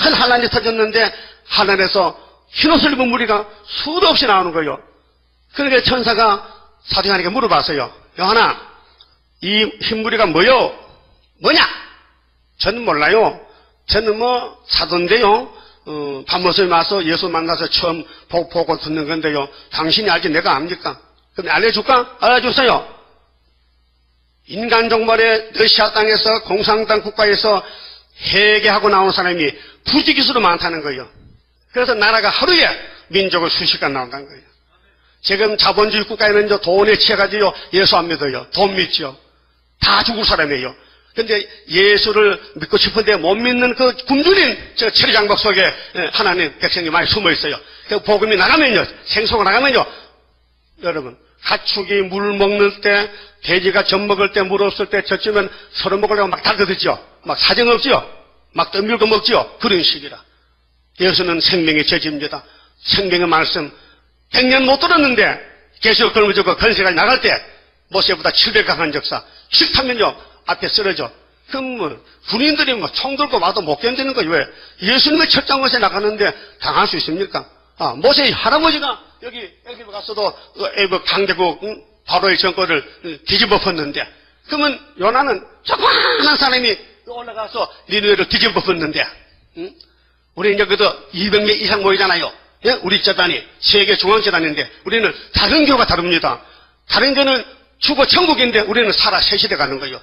큰 환란이 터졌는데 하늘에서 흰옷을 입은 무리가 수도 없이 나오는 거예요. 그러니까 천사가 사도 요한에게 물어봤어요. 요한아, 이 흰무리가 뭐요? 뭐냐? 저는 몰라요. 저는 뭐 사도인데요. 밤모습에 와서 예수 만나서 처음 보고 듣는 건데요. 당신이 알지 내가 압니까? 그럼 알려줄까? 알려줬어요. 인간 종말에 러시아 땅에서 공산당 국가에서 회개하고 나온 사람이 부지기수로 많다는 거예요. 그래서 나라가 하루에 민족을 수십간 나온다는 거예요. 지금 자본주의 국가에는 돈에 취해가지고 예수 안 믿어요. 돈 믿죠. 다 죽을 사람이에요. 근데 예수를 믿고 싶은데 못 믿는 그 굶주린 저 체리장박 속에 하나님 백성이 많이 숨어 있어요. 그 복음이 나가면요, 생소가 나가면요, 여러분, 가축이 물 먹는 때, 돼지가 젖 먹을 때, 물 없을 때, 젖주면 서로 먹으려고 막 달거든요. 막 사정 없지요. 막 떠밀고 먹지요. 그런 식이라. 예수는 생명의 저지입니다. 생명의 말씀 100년 못 들었는데 계속 걸어주고 건세가 나갈 때 모세보다 700강한 적사 식타면요 앞에 쓰러져. 그럼 뭐 군인들이 뭐 총 들고 와도 못 견디는 거예요. 왜? 예수님의 첫장것에 나가는데 당할 수 있습니까? 모세의 할아버지가 여기 갔어도 강대국 바로의 정권을 뒤집어 엎었는데, 그러면 요나는 조그만한 사람이 올라가서 니느웨를 뒤집어 엎었는데, 우리 이제 그래도 200명 이상 모이잖아요. 예? 우리 재단이 세계 중앙재단인데 우리는 다른 교가 다릅니다. 다른 교는 죽어 천국인데 우리는 살아 새시대 가는 거예요.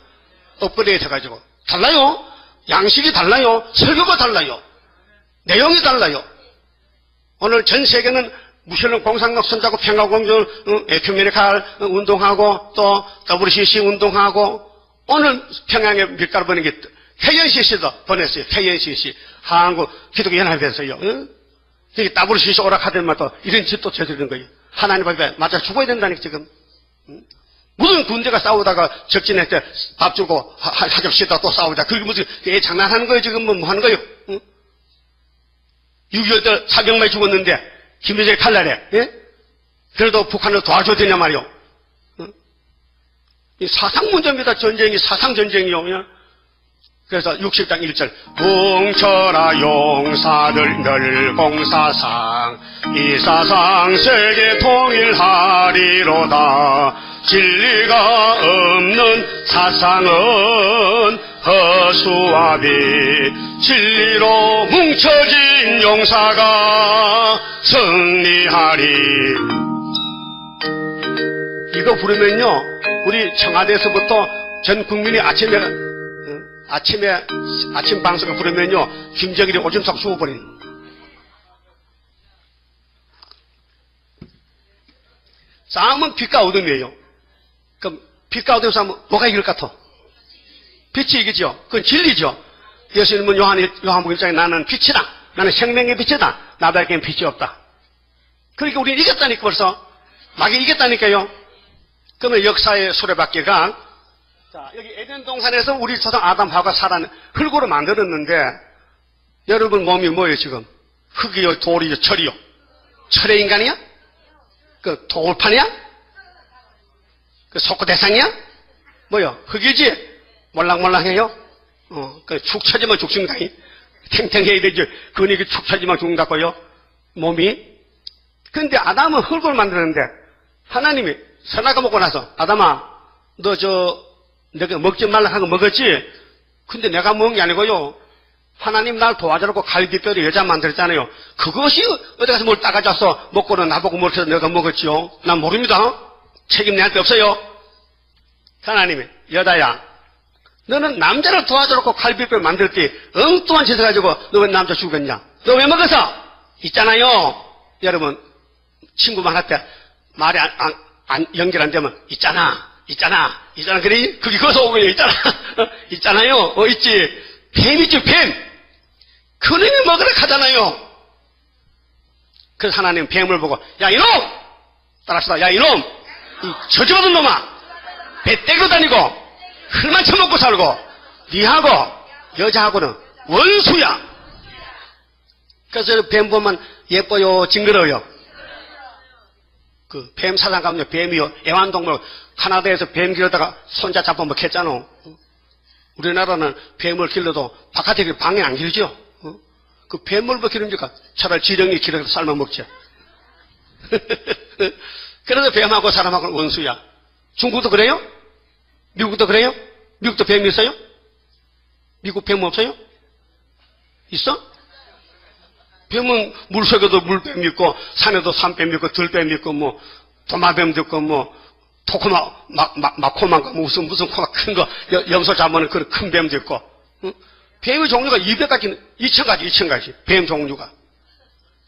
업그레이드 해가지고 달라요. 양식이 달라요. 설교가 달라요. 내용이 달라요. 오늘 전 세계는 무슬림 공산당 선자고 평화공존 에큐메니칼 운동하고 또 WCC 운동하고, 오늘 평양에 밀가루 보낸 게 KNCC도 보냈어요. KNCC 한국 기독교연합에서요. 여기 WCC 오락하더만 또 이런 짓도 저지르는 거예요. 하나님 앞에 맞아 죽어야 된다니까 지금. 무슨 군대가 싸우다가 적진할 때 밥 주고 하ገብ시다 또 싸우자. 그게 무슨 애 장난하는 거예요 지금. 뭐 하는 거예요? 6.25 때 400명이 죽었는데 김일성이 칼날에, 예? 그래도 북한을 도와줘야 되냐 말이요. 이 사상 문제입니다. 전쟁이 사상 전쟁이요. 예? 그래서 60장 1절 뭉쳐라 용사들 멸공사상 이 사상 세계 통일하리로다. 진리가 없는 사상은 허수아비 진리로 뭉쳐진 용사가 승리하리. 이거 부르면요 우리 청와대에서부터 전 국민이 아침 방송을 부르면요 김정일이 오줌 싹 죽어버린. 싸움은 빛과 어둠이에요. 그럼 빛과 어둠 싸움은 뭐가 이길 것 같아? 빛이 이기죠. 그건 진리죠. 예수님은 요한복음 1장에 나는 빛이다. 나는 생명의 빛이다. 나밖엔 빛이 없다. 그러니까 우리는 이겼다니까 벌써. 막이 이겼다니까요. 그러면 역사의 수레바퀴가, 자, 여기 에덴 동산에서 우리 조상 아담 하와가 살아는 흙으로 만들었는데, 여러분 몸이 뭐예요 지금? 흙이요, 돌이요, 철이요. 철의 인간이야? 그 돌판이야? 그 속고 대상이야? 뭐요? 흙이지? 몰랑몰랑해요? 그 축 처지면 죽습니다. 탱탱해야 되죠. 근육이 축 처지면 죽는다고요? 몸이? 근데 아담은 흙을 만드는데, 하나님이 선악과 먹고 나서, 아담아, 너 내가 먹지 말라 하고 먹었지? 근데 내가 먹은 게 아니고요. 하나님 날 도와주라고 갈비뼈로 여자 만들었잖아요. 그것이 어디 가서 뭘 따가져서 먹고는 나보고 뭘 해서 내가 먹었지요? 난 모릅니다. 책임 내한테 없어요. 하나님이, 여자야, 너는 남자를 도와주라고 갈비뼈를 만들 때 엉뚱한 짓을 가지고 너 왜 남자 죽였냐? 너 왜 먹었어? 있잖아요. 여러분, 친구만 할 때 말이 연결 안 되면 있잖아. 그래? 그게 거기서 오고요. 있잖아요. 있지. 뱀 있죠, 뱀. 그놈이 먹으러 가잖아요. 그래서 하나님 뱀을 보고, 야, 이놈! 따라합시다. 야, 이놈! 이 저주받은 놈아! 배 떼고 다니고, 흙만 처먹고 살고, 니하고, 여자하고는 원수야! 그래서 뱀 보면 예뻐요, 징그러워요. 그 뱀 사장 가면 뱀이요, 애완동물, 카나다에서 뱀 기르다가 손자 잡아 먹혔잖아. 우리나라는 뱀을 길러도 바깥에 방에 안 길죠? 그 뱀을 뭐 기릅니까? 차라리 지렁이 길러서 삶아 먹죠. 그래서 뱀하고 사람하고는 원수야. 중국도 그래요? 미국도 그래요? 미국도 뱀이 있어요? 미국 뱀 없어요? 있어? 뱀은 물속에도 물뱀이 있고 산에도 산뱀이 있고 들뱀이 있고 뭐 도마뱀도 있고, 마코만, 무슨 코가 큰 거, 염소 잡으면 그런 큰 뱀도 있고, 응? 뱀의 종류가 200가지, 2000가지, 뱀 종류가.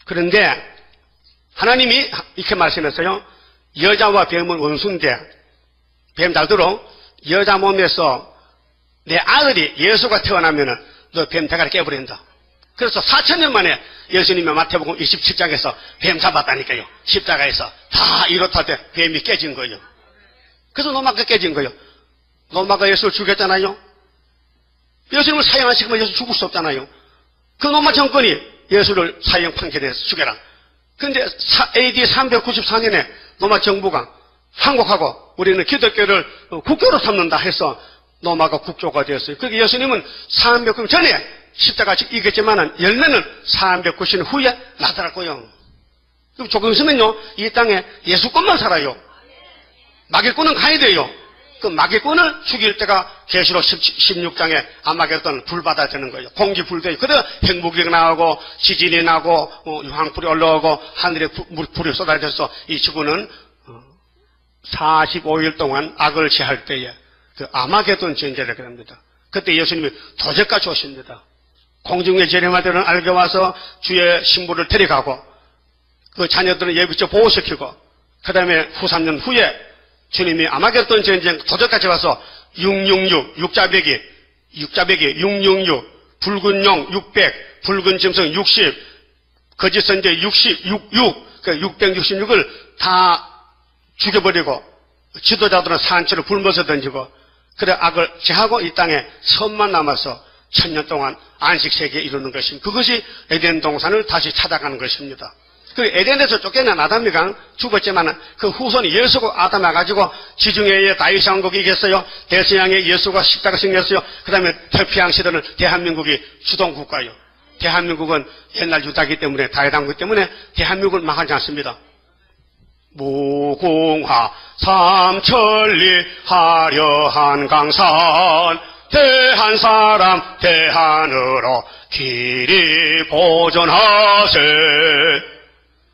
그런데, 하나님이 이렇게 말씀했어요. 여자와 뱀은 원수인데, 뱀 잘 들어. 여자 몸에서 내 아들이 예수가 태어나면은 너 뱀 대가리 깨버린다. 그래서 4000년 만에 예수님의 마태복음 27장에서 뱀 잡았다니까요. 십자가에서 다 이렇다 때 뱀이 깨진 거예요. 그래서 로마가 깨진 거예요. 로마가 예수를 죽였잖아요. 예수님을 사형 안 시키면 예수 죽을 수 없잖아요. 그 로마 정권이 예수를 사형 판결해서 죽여라. 그런데 AD 394년에 로마 정부가 한국하고 우리는 기독교를 국교로 삼는다 해서 로마가 국교가 되었어요. 그러니까 예수님은 390년 전에 십자가 이겼지만은 열매는 390년 후에 나타났고요. 그럼 조금 있으면요, 이 땅에 예수권만 살아요. 마귀꾼은 가야 돼요. 그 마귀꾼을 죽일 때가 계시록 16장에 아마겟돈 불 받아지는 거예요. 공기 불대요. 그래서 핵무기가 나오고 지진이 나고 유황불이 올라오고 하늘에 불이 쏟아져서 이 지구는 45일 동안 악을 제할 때에 그 아마겟돈 전쟁을 합니다. 그때 예수님이 도적같이 오십니다. 공중에 재림하들은 알게 와서 주의 신부를 데려가고 그 자녀들은 예비적 보호시키고 그 다음에 후 3년 후에 주님이 아마겟돈 전쟁 도적같이 와서 666 육자배기 666 붉은 용 600 붉은 짐승 60 거짓 선제 66 그 666을 다 죽여버리고 지도자들은 산채로 불면서 던지고 그래 악을 제하고 이 땅에 선만 남아서 1000년 동안 안식세계에 이루는 것입니다. 그것이 에덴 동산을 다시 찾아가는 것입니다. 그 에덴에서 쫓겨난 아담이가 죽었지만 그 후손이 예수가 아담 와가지고 지중해에 다윗 왕국이 이겼어요. 대서양에 예수가 십자가 승리했어요. 그 다음에 태평양 시대는 대한민국이 주동국가예요. 대한민국은 옛날 유다기 때문에 다윗 왕국 때문에 대한민국을 망하지 않습니다. 무궁화 삼천리 화려한 강산 대한 사람 대한으로 길이 보존하세.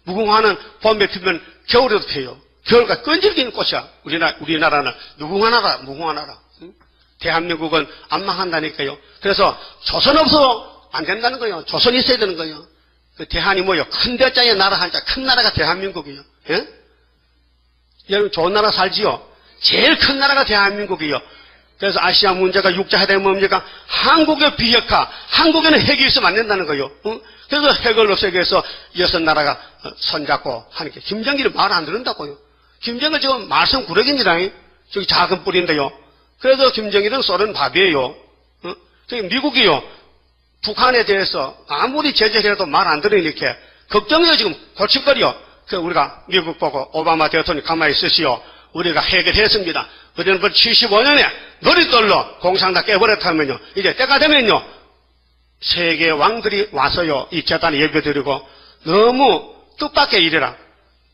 무궁화는 봄에 피면 겨울에도 펴요. 겨울과 끈질기는 꽃이야. 우리나라는 무궁화 나라, 무궁화 나라. 대한민국은 안 망한다니까요. 그래서 조선 없어 안 된다는 거예요. 조선이 있어야 되는 거예요. 그 대한이 뭐요? 큰 대자의 나라 한자, 큰 나라가 대한민국이요. 예? 여러분 좋은 나라 살지요? 제일 큰 나라가 대한민국이요. 그래서 아시아 문제가 육자해야 뭡니까? 한국의 비핵화, 한국에는 핵이 있으면 안 된다는 거예요. 그래서 핵을 없애기 위해서 6나라가 손잡고 하는 게 김정일이 말 안 듣는다고요. 김정일 지금 말썽 구력입니다. 저기 작은 뿌리인데요. 그래서 김정일은 소련 밥이에요. 저기 미국이요. 북한에 대해서 아무리 제재를 해도 말 안 들으니까 걱정해요. 지금 골칫거리요. 그래서 우리가 미국 보고 오바마 대통령이 가만히 있으시오. 우리가 해결했습니다. 우리는 75년에 놀이돌로 공산당 깨버렸다면요. 이제 때가 되면요. 세계 왕들이 와서요. 이 재단에 예배드리고 너무 뜻밖의 일이라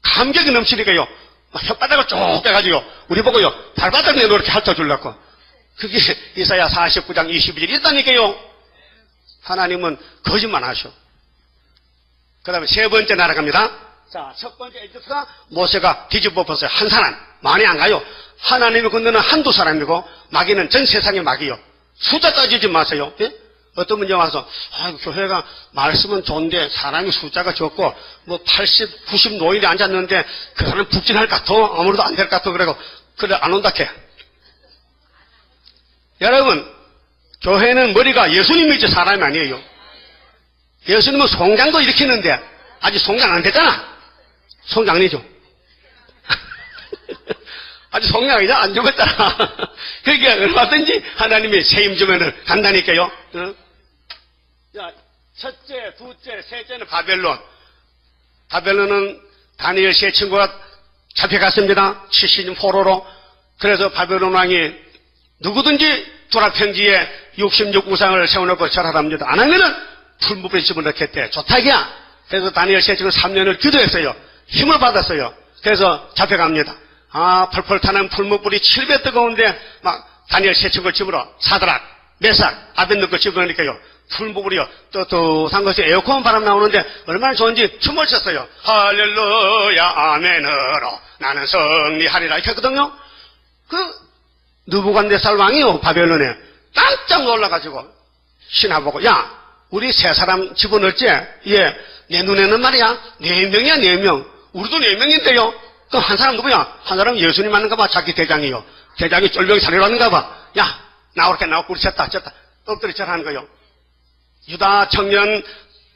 감격이 넘치니까요. 혓바닥을 쭉 빼가지고 우리 보고요. 발바닥 내놓고 이렇게 핥아주려고. 그게 이사야 49장 22절 있다니까요. 하나님은 거짓말 하셔. 그 다음에 세 번째 날아갑니다. 자, 첫 번째 에집트가 모세가 뒤집어 벗어요. 한 사람. 많이 안 가요. 하나님이 건너는 한두 사람이고 마귀는 전 세상의 마귀요. 숫자 따지지 마세요. 예? 어떤 분이 와서 교회가 말씀은 좋은데 사람이 숫자가 적고 뭐 80, 90 노인이 앉았는데 그 사람 북진할 것 같아. 아무래도 안 될 것 같아. 그래고 그래 안 온다 캐. 여러분 교회는 머리가 예수님이지 사람이 아니에요. 예수님은 송장도 일으키는데 아직 송장 안 됐잖아. 송장 아니죠. 아직 송장이 안 죽었잖아. 그러니까 얼마든지 하나님이 세임 주면은 간다니까요. 자, 첫째, 둘째, 셋째는 바벨론. 바벨론은 다니엘 세 친구가 잡혀갔습니다. 70년 포로로. 그래서 바벨론 왕이 누구든지 두락평지에 66 우상을 세워놓고 절하랍니다. 안 하면은 풀무불에 집어넣겠대. 좋다 이야. 그래서 다니엘 세 친구는 3년을 기도했어요. 힘을 받았어요. 그래서 잡혀갑니다. 펄펄 타는 풀무불이 7배 뜨거운데 막 다니엘 세 친구를 집으러 사드락, 메삭, 아벳느고 집어넣으니까요. 풀무불이요. 뜨뜻한 것이 에어컨 바람 나오는데 얼마나 좋은지 춤을 췄어요. 할렐루야 아멘으로 나는 승리하리라 이렇게 했거든요. 그 느부갓네살 왕이요 바벨론에 깜짝 놀라가지고 신하보고 야 우리 세 사람 집어넣었지? 예, 내 눈에는 말이야 4명이야 4명. 우리도 4명인데요. 그럼 한 사람 누구야? 한 사람 예수님 맞는가 봐. 자기 대장이요. 대장이 쫄병이 살려라는가 봐. 야 나오렇게 나오고 우리 쳤다 엎드려 절하는 거요. 유다 청년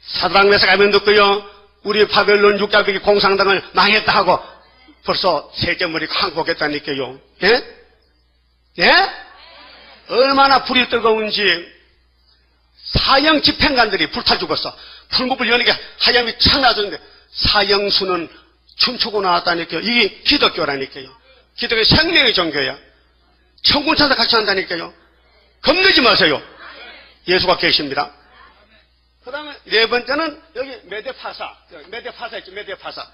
사드락 메삭 아벤느고요. 우리 바벨론 육자백이 공산당을 망했다 하고 벌써 세제머리 항복했다니까요. 예? 예? 얼마나 불이 뜨거운지 사형 집행관들이 불타 죽었어. 풀무불 연하게 하얀이 착 나졌는데 사형수는 춤추고 나왔다니까요. 이게 기독교라니까요. 기독교 생명의 종교야. 천군 천사 같이 한다니까요. 겁내지 마세요. 예수가 계십니다. 그 다음에 네 번째는 여기 메데파사 있죠. 메데파사.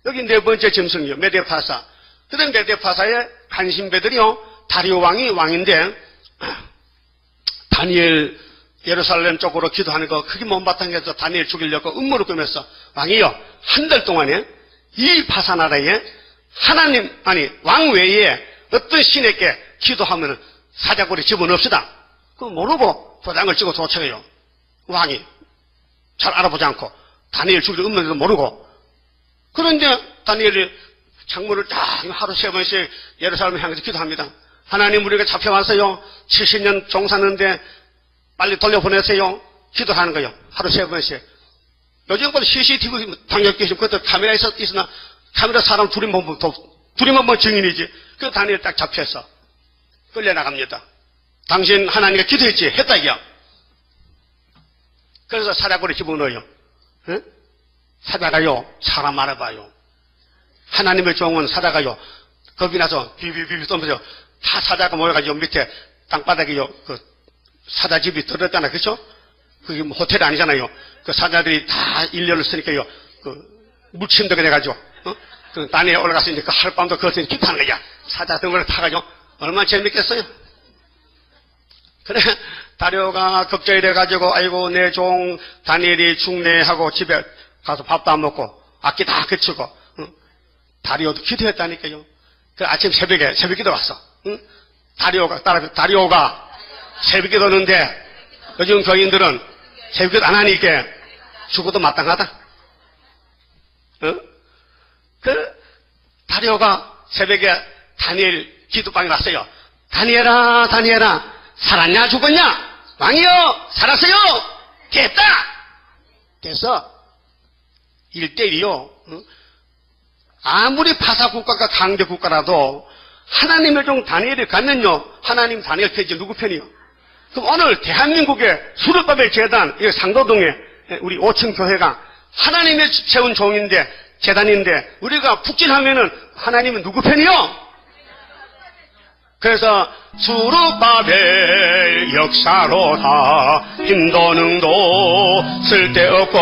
여기 네 번째 짐승이요. 메데파사. 그 다음에 메데파사의 간신배들이요. 다리오 왕이 왕인데 다니엘 예루살렘 쪽으로 기도하는 거 크게 못바탕에서 다니엘 죽이려고 음모를 꾸몄어. 왕이요. 한 달 동안에 이 파사 나라에 하나님 왕 외에 어떤 신에게 기도하면 사자굴에 집어넣읍시다. 그거 모르고 도장을 찍어 도착해요. 왕이 잘 알아보지 않고 다니엘 죽일 음모도 모르고. 그런데 다니엘이 창문을 딱 하루 3번씩 예루살렘을 향해서 기도합니다. 하나님 우리가 잡혀왔어요. 70년 종사는데 빨리 돌려보내세요. 기도하는 거예요. 하루 3번씩. 요즘보다 CCTV 당력기 있으면 그것도 카메라 있으나 카메라 사람 둘이만 보면 증인이지. 그 다니엘 딱 잡혀서 끌려나갑니다. 당신 하나님께 기도했지? 했다 이겨. 그래서 사자굴에 집어넣어요. 응? 사자가요 사람 알아봐요. 하나님의 종은 사자가요 겁이 나서 비비비비 떠면서 다 사자가 모여가지고 밑에 땅바닥에요 그 사자집이 들었잖아. 그렇죠? 그게 뭐 호텔이 아니잖아요. 그 사자들이 다 일렬을 쓰니까요 그 물침대가 돼가지고 그 단에 올라가서 이제 그 하룻밤도 그것을 기타하는 거야. 사자 등을 타가지고 얼마나 재밌겠어요. 그래 다리오가 걱정이 돼가지고 아이고 내 종 다니엘이 죽네 하고 집에 가서 밥도 안 먹고 악기 다 그치고 다리오도 기도했다니까요. 그 아침 새벽에 새벽기도 왔어. 다리오가 새벽기도 오는데 요즘 교인들은 새벽기도 안 하니까 죽어도 마땅하다. 그 다리오가 새벽에 다니엘 기도방에 왔어요. 다니엘아 살았냐 죽었냐? 왕이여 살았어요. 됐어. 1대1이요. 아무리 파사국가가 강대국가라도 하나님의 종 다니엘이 가면요 하나님 다니엘 편이지 누구 편이요? 그럼 오늘 대한민국의 수르바벨 재단 상도동에 우리 5층 교회가 하나님의 세운 종인데 재단인데 우리가 북진하면은 하나님은 누구 편이요? 그래서 수르바벨 역사로다 힘도능도 쓸데없고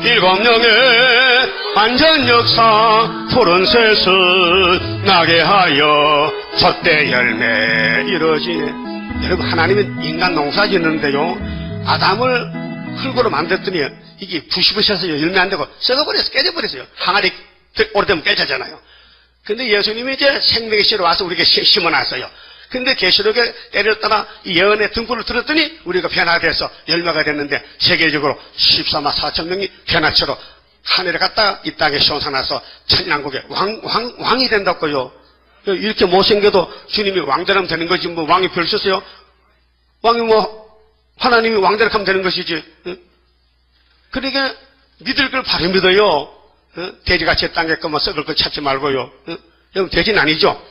7명의 완전 역사 푸른 셋을 나게 하여 첫대 열매 이루어지네. 여러분 하나님은 인간 농사 짓는데요 아담을 흙으로 만들었더니 이게 부시부시해서 열매 안 되고 썩어버려서 깨져버렸어요. 항아리 오래되면 깨지잖아요. 근데 예수님이 이제 생명의 씨로 와서 우리에게 심어놨어요. 근데 계시록에 때렸다가 이 예언의 등불을 들었더니 우리가 변화돼서 열매가 됐는데 세계적으로 14만 4천 명이 변화처로 하늘에 갔다가 이 땅에 sion사나서 천년국의 왕이 된다고요. 이렇게 못생겨도 주님이 왕대라면 되는 거지 뭐 왕이 별 썼어요? 왕이 뭐 하나님이 왕대라 하면 되는 것이지. 그러니까 믿을 걸 바로 믿어요. 돼지같이 땅에 거만 썩을 거 찾지 말고요. 여러분 돼지는 아니죠?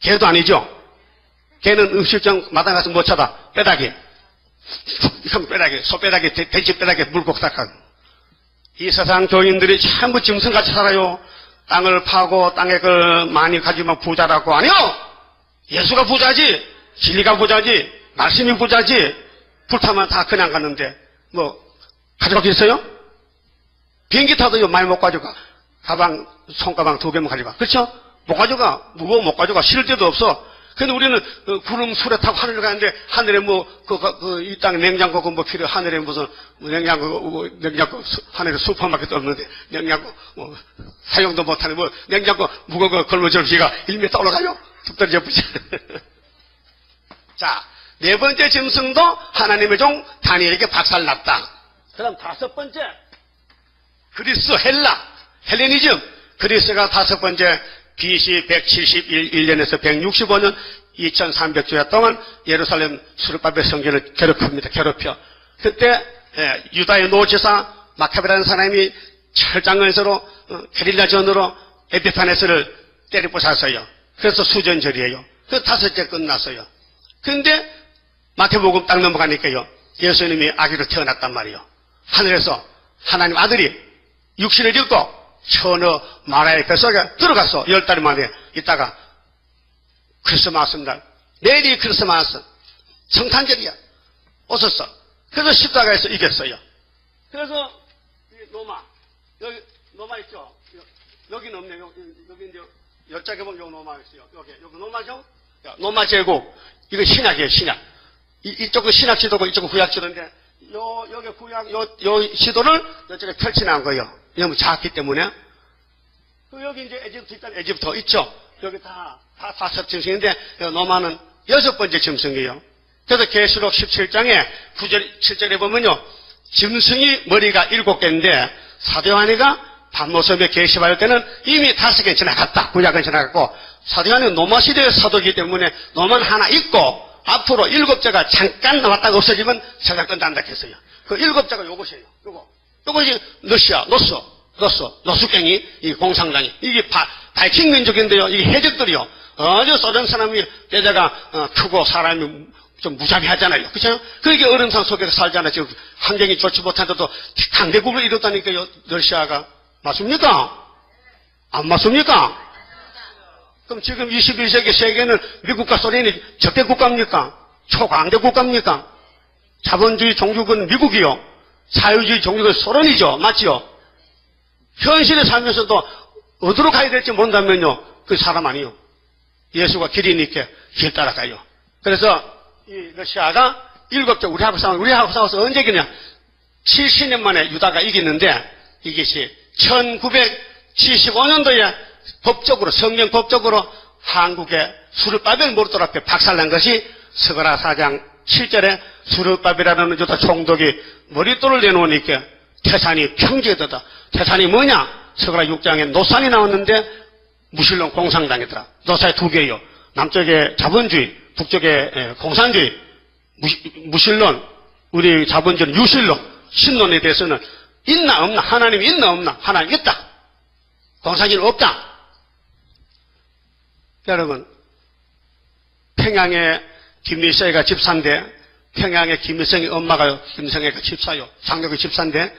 개도 아니죠? 개는 음식점 마당 가서 못 찾아. 뼈다귀. 이건 뼈다귀, 소뼈다귀, 돼지 뼈다귀 물고 닦아. 이 세상 교인들이 전부 짐승같이 살아요. 땅을 파고 땅에 그 많이 가지면 부자라고. 아니요! 예수가 부자지. 진리가 부자지. 말씀이 부자지. 불타면 다 그냥 가는데 뭐 가져가겠어요? 비행기 타도요 많이 못 가져가. 가방, 손가방 2개만 가져가. 그렇죠? 못 가져가. 무거워 못 가져가. 실을 데도 없어. 근데 우리는 구름 수레 타고 하늘을 가는데 하늘에 이 땅 냉장고가 뭐 필요, 하늘에 무슨 냉장고 하늘에 슈퍼마켓 없는데 냉장고 사용도 못하는 냉장고 무거운 거 걸머져 기가 1m 올라가요? 툭 떨어져 버리죠. 자, 네 번째 짐승도 하나님의 종 다니엘에게 박살났다. 그다음 다섯 번째 그리스 헬레니즘. 그리스가 다섯 번째 BC 171년에서 165년 2300주야 동안 예루살렘 수르바벨 성전을 괴롭혀. 그때 유다의 노지사 마카베라는 사람이 철장에서로 게릴라전으로 에피파네스를 때려 부쉈어요. 그래서 수전절이에요. 그 다섯째 끝났어요. 근데 마태복음 딱 넘어가니까요. 예수님이 아기로 태어났단 말이에요. 하늘에서 하나님 아들이 육신을 입고 천어 마라의 뱃속에 들어갔어. 10달 만에 있다가 크리스마스 날 내일이 크리스마스 성탄절이야. 웃었어. 그래서 십자가에서 이겼어요. 그래서 여기 노마 있죠. 여기는 없네. 여기 이제 열짝에 보면 여기 노마 있어요. 여기 노마죠. 노마 제국 이거 신약이에요. 신약. 이쪽은 신약 지도고 이쪽은 구약 지도인데 여기 구약 요 지도를 이쪽에 펼쳐놓은 거예요. 너무 작기 때문에. 여기 이제 에집트 있잖아요. 에집트 있죠. 여기 다 다섯 짐승인데 노마는 여섯 번째 짐승이에요. 그래서 계시록 17장에 9절 7절에 보면요. 짐승이 머리가 7개인데 사도 요한이가 반모섬에 계시할 때는 이미 5개 지나갔다. 구약은 지나갔고 사도 요한은 노마 시대의 사도이기 때문에 노마는 하나 있고 앞으로 7자가 잠깐 나왔다가 없어지면 세상 끝난다 했어요. 그 7자가 요것이에요. 요것이 노스갱이, 이 공산당이. 이게 바이킹 민족인데요. 이게 해적들이요. 아주 소련 사람이 여자가 크고 사람이 좀 무자비하잖아요. 그렇죠? 그러니까 어른산 속에서 살잖아요. 지금 환경이 좋지 못한데도 강대국을 이뤘다니까요. 러시아가. 맞습니까? 안 맞습니까? 그럼 지금 21세기 세계는 미국과 소련이 적대 국가입니까? 초강대 국가입니까? 자본주의 종주국은 미국이요. 자유주의 종주국은 소련이죠. 맞죠? 현실에 살면서도 어디로 가야 될지 모른다면요. 그 사람 아니요. 예수가 길이니까 길 따라가요. 그래서 이 러시아가 7자 우리하고 싸워서 언제 이기냐? 70년 만에 유다가 이기는데 이것이 1975년도에 법적으로 성경 법적으로 한국의 수르바벨 모르돌 앞에 박살난 것이 스가랴 4장 7절에 수르바벨이라는 유다 총독이 머릿돌을 내놓으니까 태산이 평지에다가 태산이 뭐냐? 스가랴 6장에 노산이 나왔는데 무신론 공산당이더라. 노산이 두 개예요. 남쪽에 자본주의, 북쪽에 공산주의. 무신론, 우리 자본주의는 유신론, 신론에 대해서는 있나 없나? 하나님이 있나 없나? 하나님 있다. 공산주의는 없다. 여러분, 평양에 김일성이가 집사인데, 평양에 김일성이 엄마가 김일성이가 집사요. 상륙이 집사인데,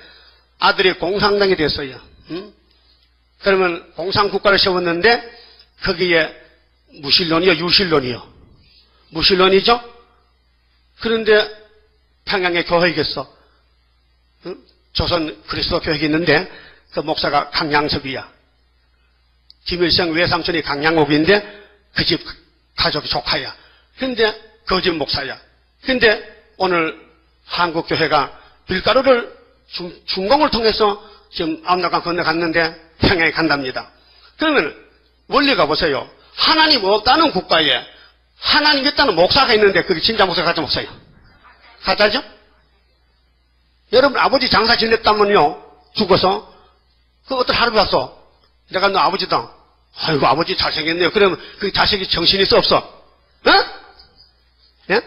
아들이 공산당이 됐어요. 그러면 공산국가를 세웠는데, 거기에 무신론이요, 유신론이요. 무신론이죠? 그런데 평양에 교회겠어. 조선 그리스도 교회가 있는데, 그 목사가 강양섭이야. 김일성 외삼촌이 강양옥인데 그 집 가족이 조카야. 근데 그 집 목사야. 근데 오늘 한국교회가 밀가루를 중공을 통해서 지금 압록강 건너갔는데 평양에 간답니다. 그러면 원리가 보세요. 하나님 없다는 국가에 하나님 있다는 목사가 있는데 그게 진짜 목사가 가짜 목사예요. 가짜죠? 여러분 아버지 장사 지냈다면요. 죽어서 그 어떤 할아버지 왔어. 내가 너 아버지다. 아이고 아버지 잘생겼네요. 그러면 그 자식이 정신이 있어 없어? 어? 예?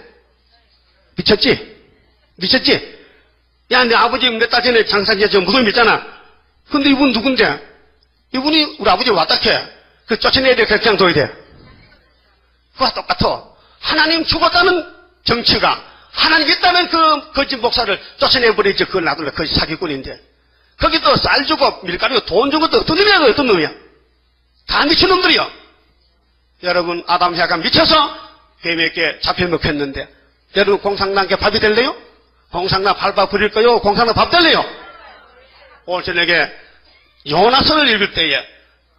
미쳤지? 야, 내 아버지 몇 달 전에 장사지에서 무덤 있잖아. 근데 이분 누군데? 이분이 우리 아버지 왔다 캐. 그 쫓아내야 돼. 그냥 둬야 돼. 그와 똑같아. 하나님 죽었다는 정치가 하나님 있다는 그 거짓 목사를 쫓아내버리지. 그걸 놔둘래. 거짓 사기꾼인데. 거기도 쌀 주고 밀가루 돈 주고 또 어떤 놈이야? 어떤 놈이야? 다 미친놈들이요. 여러분 아담 해가 미쳐서 뱀에게 잡혀먹혔는데 여러분 공산당께 밥이 될래요? 공산당 밟아 버릴 거요? 공산당 밥 될래요? 오늘 저녁에 요나서를 읽을 때에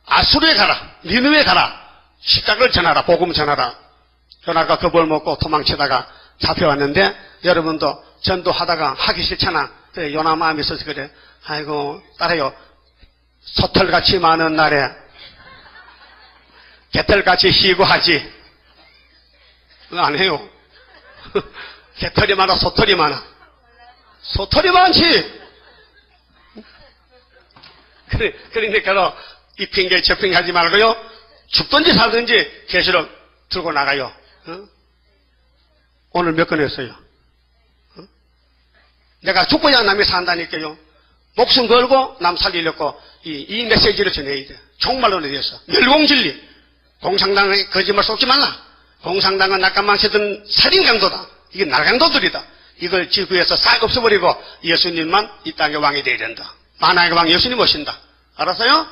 아수르에 가라, 니느웨에 가라, 십자가를 전하라, 복음 전하라. 요나가 겁을 먹고 도망치다가 잡혀왔는데 여러분도 전도하다가 하기 싫잖아. 그래 요나 마음이 있어서 그래. 아이고 딸아요 소털같이 많은 날에 개털같이 쉬고 하지. 그거 안 해요. 개털이 많아 소털이 많아. 소털이 많지. 그러니까 이 핑계 저 핑계 하지 말고요. 죽든지 살든지 계시록 들고 나가요. 오늘 몇 건 했어요? 내가 죽고야 남이 산다니까요. 목숨 걸고 남 살리려고 이 메시지를 전해야 돼. 정말로 내렸어. 멸공진리. 공산당에 거짓말 쏟지 말라. 공산당은 낙관망치든 살인강도다. 이게 날강도들이다. 이걸 지구에서 싹 없애버리고 예수님만 이 땅의 왕이 되어야 된다. 만왕의 왕 예수님 오신다. 알았어요?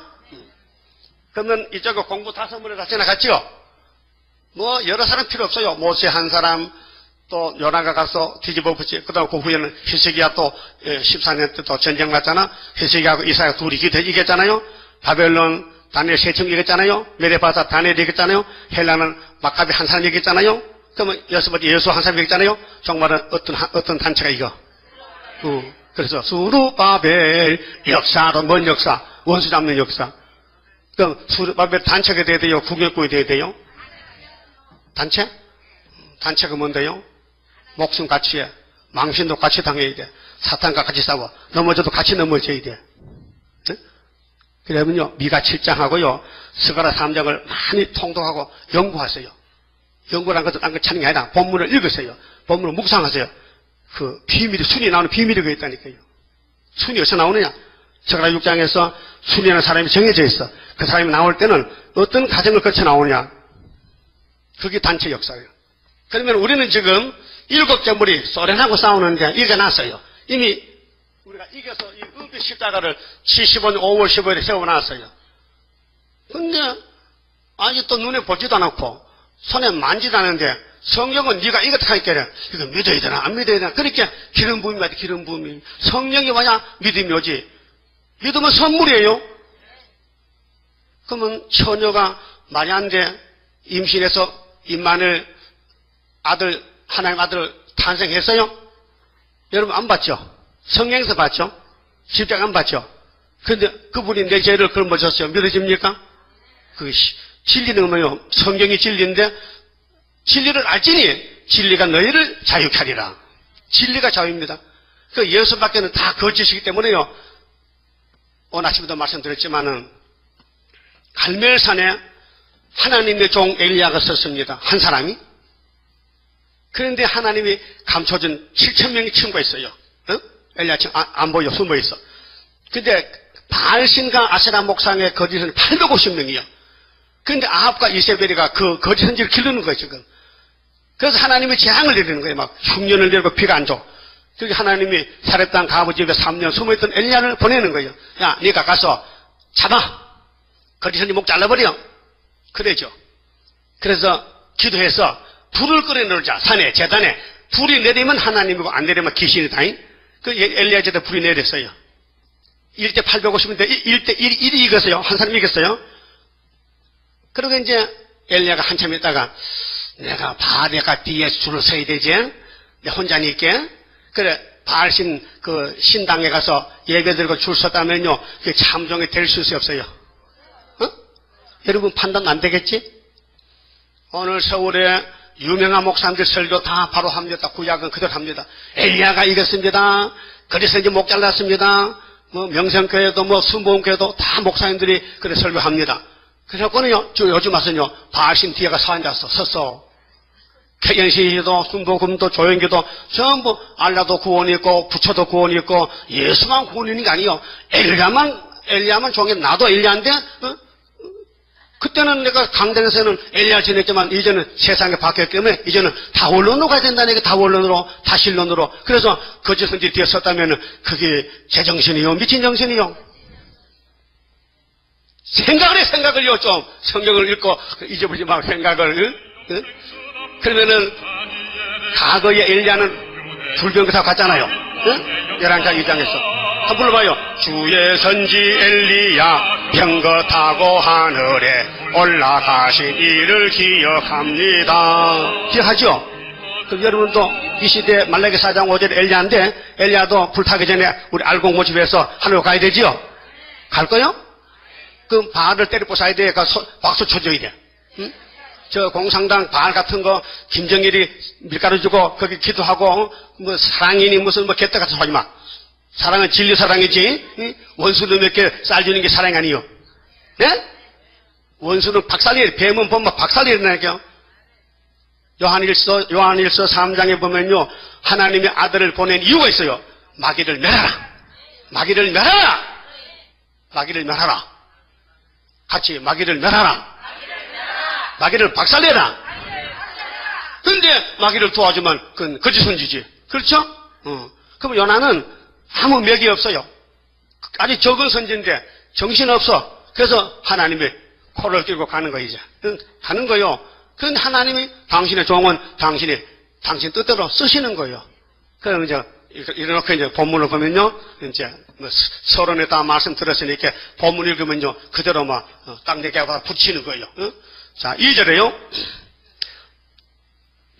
그러면 이쪽에 공부 5문에 다 지나갔죠? 뭐 여러 사람 필요 없어요. 모세 한 사람, 또 요나가 가서 뒤집어 붙이. 그 다음 그 후에는 히스기야 또 14년 때 또 전쟁 났잖아. 히스기야하고 이사야 둘이 이겼잖아요. 바벨론 다니엘 세층 이겼잖아요. 메레바사 다니엘 이겼잖아요. 헬라는 마카비 한 사람 이겼잖아요. 그러면 여섯 예수 한 사람 이겼잖아요. 정말은 어떤 단체가 이겨? 그래서 수르바벨 역사로 뭔 역사? 원수 잡는 역사. 그럼 수르바벨 단체가 돼야 돼요? 국력국이 돼야 돼요? 단체? 단체가 뭔데요? 목숨 같이 해. 망신도 같이 당해야 돼. 사탄과 같이 싸워. 넘어져도 같이 넘어져야 돼. 네? 그러면요, 미가 7장하고요, 스가랴 3장을 많이 통독하고 연구하세요. 연구란 것은 딴 거 찾는 게 아니라 본문을 읽으세요. 본문을 묵상하세요. 그 비밀이, 순이 나오는 비밀이 그 있다니까요. 순이 어디서 나오느냐? 스가랴 6장에서 순이라는 사람이 정해져 있어. 그 사람이 나올 때는 어떤 과정을 거쳐 나오냐? 그게 단체 역사예요. 그러면 우리는 지금 7개물이 소련하고 싸우는데 이겨놨어요. 이미 우리가 이겨서 이 은빛 십자가를 75년 5월 15일에 세워놨어요. 근데 아직도 눈에 보지도 않고 손에 만지도 않는데 성령은 네가 이겼다 하니까 이거 믿어야 되나 안 믿어야 되나. 그러니까 기름 부음이 와야 돼. 기름 부음이. 성령이 와야 믿음이 오지. 믿음은 선물이에요. 그러면 처녀가 마리아인데 임신해서 임마누엘 아들, 하나님 아들을 탄생했어요? 여러분 안 봤죠? 성경에서 봤죠? 십자가 안 봤죠? 근데 그분이 내 죄를 걸머졌어요. 믿어집니까? 그 진리는 뭐예요? 성경이 진리인데 진리를 알지니 진리가 너희를 자유케 하리라. 진리가 자유입니다. 그 예수밖에는 다 거짓이기 때문에요. 오늘 아침에도 말씀드렸지만은 갈멜산에 하나님의 종 엘리야가 섰습니다. 한 사람이. 그런데 하나님이 감춰준 7,000명의 친구가 있어요. 엘리야 안 보여, 숨어 있어. 근데 바알신과 아세라 목상의 거짓은 850명이요. 그런데 아합과 이세벨이가 그 거짓 선지를 기르는 거예요, 지금. 그래서 하나님이 재앙을 내리는 거예요. 막 흉년을 내리고 비가 안 줘. 그래서 하나님이 사렙당 가부 집에 3년 숨어있던 엘리야를 보내는 거예요. 야, 네가 가서 잡아. 거짓 선지 목 잘라버려. 그래죠. 그래서 기도해서 불을 끓여놓자. 산에, 제단에. 불이 내리면 하나님이고 안 내리면 귀신이다잉. 그 엘리야 제때 불이 내렸어요. 1대 850인데 1대 1이 이겼어요. 한 사람이 이겼어요. 그리고 이제 엘리야가 한참 있다가 내가 바알에가 뒤에 줄을 서야 되지. 내 혼자 있게. 그래 바알신 그 신당에 가서 예배 드리고 줄 섰다면요. 그게 참종이 될 수 없어요. 여러분 판단 안 되겠지? 오늘 서울에 유명한 목사님들 설교 다 바로 합니다. 구약은 그대로 합니다. 엘리야가 이겼습니다. 그래서 이제 목 잘랐습니다. 뭐 명성교회도 뭐 순복음교회도 다 목사님들이 그래 설교합니다. 그래갖고는요, 요즘 와서는요, 바알신 뒤에가 서 앉았어, 섰어. 개연시도 순복음도 조영기도 전부 알라도 구원이 있고 부처도 구원이 있고 예수만 구원이 있는 게 아니에요. 엘리야만 종이 나도 엘리야인데 그때는 내가 강단에서는 엘리야를 지냈지만 이제는 세상에 바뀌었기 때문에 이제는 다원론으로 가야 된다니까. 다원론으로 다신론으로. 그래서 거짓 선지 뒤에 섰다면 그게 제정신이요 미친 정신이요. 생각을 해. 생각을요. 좀 성경을 읽고 잊어버리지 말고 생각을. 응? 그러면은 과거에 엘리야는 불병거사 갔잖아요. 응? 11장 2장에서 한번 불러봐요. 주의 선지 엘리야 병거 타고 하늘에 올라가신 이를 기억합니다. 기억하죠? 그럼 여러분도 이 시대 말라기 4장 5절 엘리야인데 엘리야도 불타기 전에 우리 알곡 모집해서 하늘로 가야 되지요? 갈 거요? 그럼 바알을 때려 부숴야 돼. 박수 쳐줘야 돼. 응? 저 공산당 바알 같은 거 김정일이 밀가루 주고 거기 기도하고 뭐 사랑이니 무슨 뭐 개떡 같은 소리 하지 마. 사랑은 진리 사랑이지. 응? 원수놈에게 쌀 주는 게 사랑이 아니요. 네? 원수는 박살이 뱀은 보면 박살이 일어나니까요. 요한일서 3장에 보면요 하나님의 아들을 보낸 이유가 있어요. 마귀를 멸하라. 마귀를 멸하라. 마귀를 멸하라. 같이 마귀를 멸하라. 마귀를 박살내라. 그런데 마귀를 도와주면 그건 거짓 선지지. 그렇죠? 그럼 요나는 아무 맥이 없어요. 아주 적은 선지인데 정신없어. 그래서 하나님의 코를 끌고 가는 거예요. 이제 가는 거요. 그런데 하나님이 당신의 종은 당신 뜻대로 쓰시는 거예요. 그럼 이제 이렇게 이제 본문을 보면요, 이제 뭐 서론에 다 말씀 들었으니까 본문 읽으면요 그대로 막 땅대기하고 붙이는 거예요. 자, 2절에요.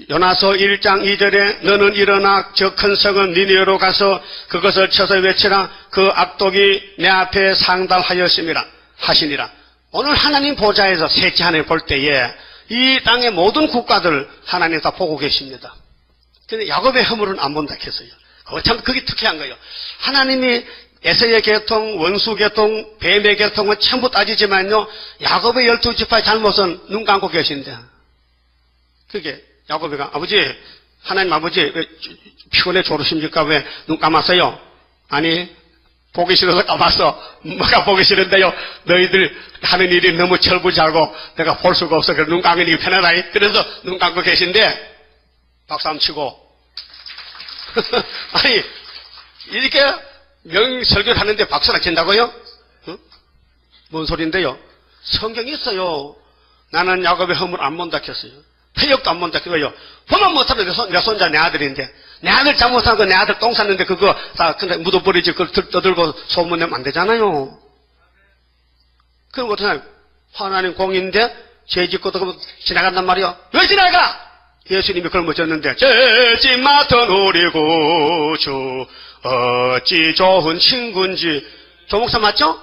요나서 1장 2절에 너는 일어나 저 큰 성은 니느웨로 가서 그것을 쳐서 외치라. 그 악독이 내 앞에 상달하였음이라 하시니라. 오늘 하나님 보좌에서 셋째 하나님 볼 때에 이 땅의 모든 국가들 하나님 다 보고 계십니다. 근데 야곱의 허물은 안 본다 했어요. 참 그게 특이한 거예요. 하나님이 에서의 계통, 원수 계통, 뱀의 계통은 전부 따지지만요 야곱의 12지파의 잘못은 눈 감고 계신데 그게 야곱이가 아버지 하나님 아버지 왜 피곤해 졸으십니까? 왜 눈 감았어요? 아니 보기 싫어서 감았어. 뭐가 보기 싫은데요 너희들 하는 일이 너무 철부지하고 내가 볼 수가 없어. 그래서 눈 감으니 편하다. 그래서 눈 감고 계신데 박수 한번 치고 아니 이렇게 명설교를 하는데 박수를 친다고요? 응? 뭔 소린데요? 성경이 있어요. 나는 야곱의 허물 안 본다 했어요. 폐역도 안 본다 했어요. 보면 못하면 내 손자 내 아들인데 내 아들 잘못한 거 내 아들 똥 쌌는데 그거 다 근데 묻어버리지 그걸 떠들고 소문내면 안 되잖아요. 그럼 어떡하나요? 하나님 공인데 죄 짓고 지나간단 말이요. 왜 지나가? 예수님이 걸머졌는데 죄짓 맡은 우리 구주 어찌 좋은 친구인지. 조목사 맞죠?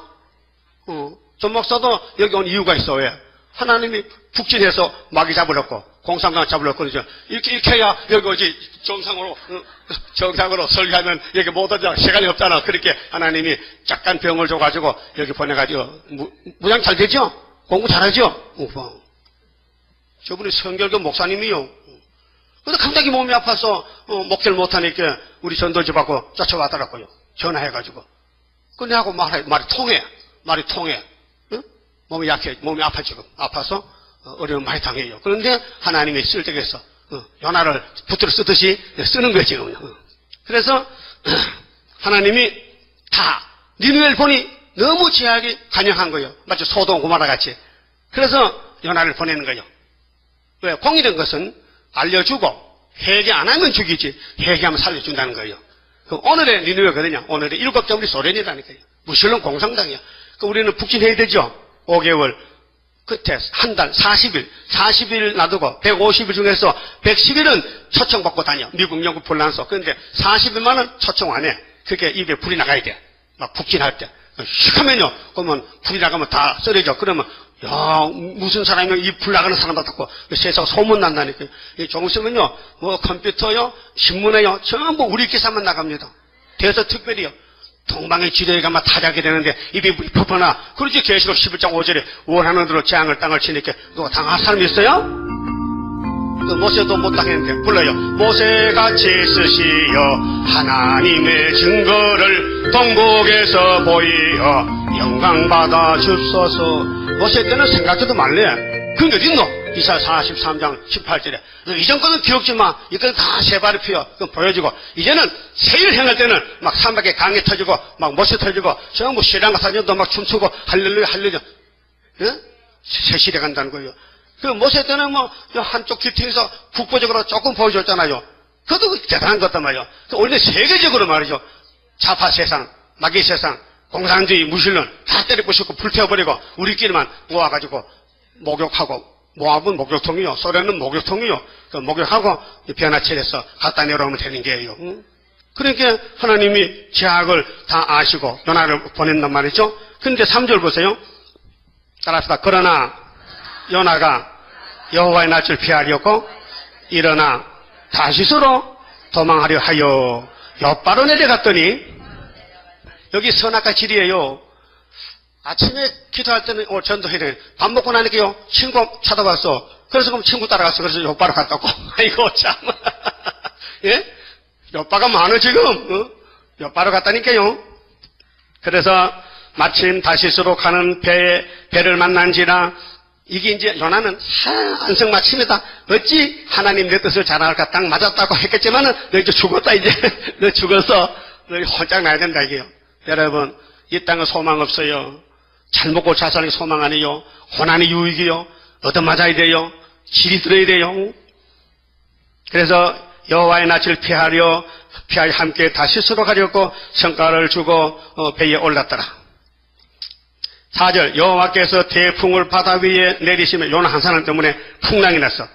조목사도 여기 온 이유가 있어. 왜? 하나님이 북진해서 마귀 잡으려고 공산당 잡으려고 그러죠. 이렇게 해야 여기 오지 정상으로 설교하면 여기 못 오잖아. 시간이 없잖아. 그렇게 하나님이 잠깐 병을 줘가지고 여기 보내가지고 무장 잘 되죠? 공부 잘하죠? 저분이 성결교 목사님이요. 근데 갑자기 몸이 아파서 목질 못하니까 우리 전도집하고 쫓아왔더라고요. 전화해가지고. 근데 하고 말이 통해. 말이 통해. 응? 몸이 약해. 몸이 아파 지금. 아파서 어려움 많이 당해요. 그런데 하나님이 쓸 때겠어. 요나를 붙들어 쓰듯이 쓰는 거예요 지금요. 그래서 하나님이 다 니느웨를 보니 너무 죄악이 간영한 거예요. 마치 소돔 고모라 같이. 그래서 요나를 보내는 거예요. 왜? 공의된 것은 알려주고 회개 안 하면 죽이지 회개하면 살려준다는 거예요. 그럼 오늘의 니느웨가 거든요. 오늘의 7점 우리 소련이라니까요. 무실론 공산당이야. 그럼 우리는 북진해야 되죠. 5개월 끝에 한 달 40일 놔두고 150일 중에서 110일은 초청받고 다녀. 미국, 영국, 불란서. 그런데 40일만은 초청 안 해. 그게 입에 불이 나가야 돼. 막 북진할 때. 슉 하면요. 그러면 불이 나가면 다 썰어져. 그러면 야 무슨 사람이 이 불 나가는 사람 같고 세상 소문 난다니까. 조금 있으면요. 뭐 컴퓨터요. 신문에요. 전부 우리 기사만 나갑니다. 대서 특별히요. 동방의 지뢰에 가면 타작이 되는데 입이 퍼퍼나. 그러지 계시록 11장 5절에 원하는 대로 재앙을 땅을 치니까 누가 당할 사람이 있어요? 그 모세도 못 당했는데 불러요. 모세같이 쓰시어 하나님의 증거를 동국에서 보이어 영광받아 주소서. 모세 때는 생각해도 말래. 그게 어딨노? 이사야 43장 18절에 이전 거는 기억지 마. 이건 다 새발이 피어. 그건 보여지고 이제는 세일 행할 때는 막 산밖에 강이 터지고 막 모세 터지고 전부 신랑과 사진도 막 춤추고 할렐루야 할렐루야. 예? 새 시대 간다는 거예요. 그 모세 때는 뭐 한쪽 기팅에서 국보적으로 조금 보여줬잖아요. 그것도 대단한 것단 말이에요. 원래 세계적으로 말이죠. 좌파 세상 마귀 세상, 공산주의, 무신론 다 때려부수고 불태워버리고 우리끼리만 모아가지고 목욕하고, 모압은 목욕통이요, 소련은 목욕통이요. 그 목욕하고 변화체에서 갖다 내려오면 되는 게예요. 그러니까 하나님이 죄악을 다 아시고 요나를 보낸단 말이죠. 근데 3절 보세요. 따라합시다. 그러나 요나가 여호와의 낯을 피하려고 일어나 다시스로 도망하려 하여 엿바로 내려갔더니, 여기 선악과 질이에요. 아침에 기도할 때는 전도해야 돼. 밥 먹고 나니까요, 친구 찾아봤어. 그래서 그럼 친구 따라갔어. 그래서 엿바로 갔다고. 아이고 참. 예? 엿바가 많아 지금. 엿바로 갔다니까요. 그래서 마침 다시스로 가는 배를 만난지라, 이게 이제 요나는 안성맞춤이다. 어찌 하나님 내 뜻을 잘 알까 딱 맞았다고 했겠지만은 너 이제 죽었다 이제. 너 죽어서 너 혼짝 나야 된다 이게요. 여러분, 이 땅은 소망 없어요. 잘 먹고 잘 사는 게 소망 아니요. 고난이 유익이요. 얻어맞아야 돼요. 질이 들어야 돼요. 그래서 여호와의 낯을 피하려 함께 다시스로 가려고 성과를 주고 배에 올랐더라. 4절, 여호와께서 태풍을 바다 위에 내리시며, 요나 한 사람 때문에 풍랑이 났어.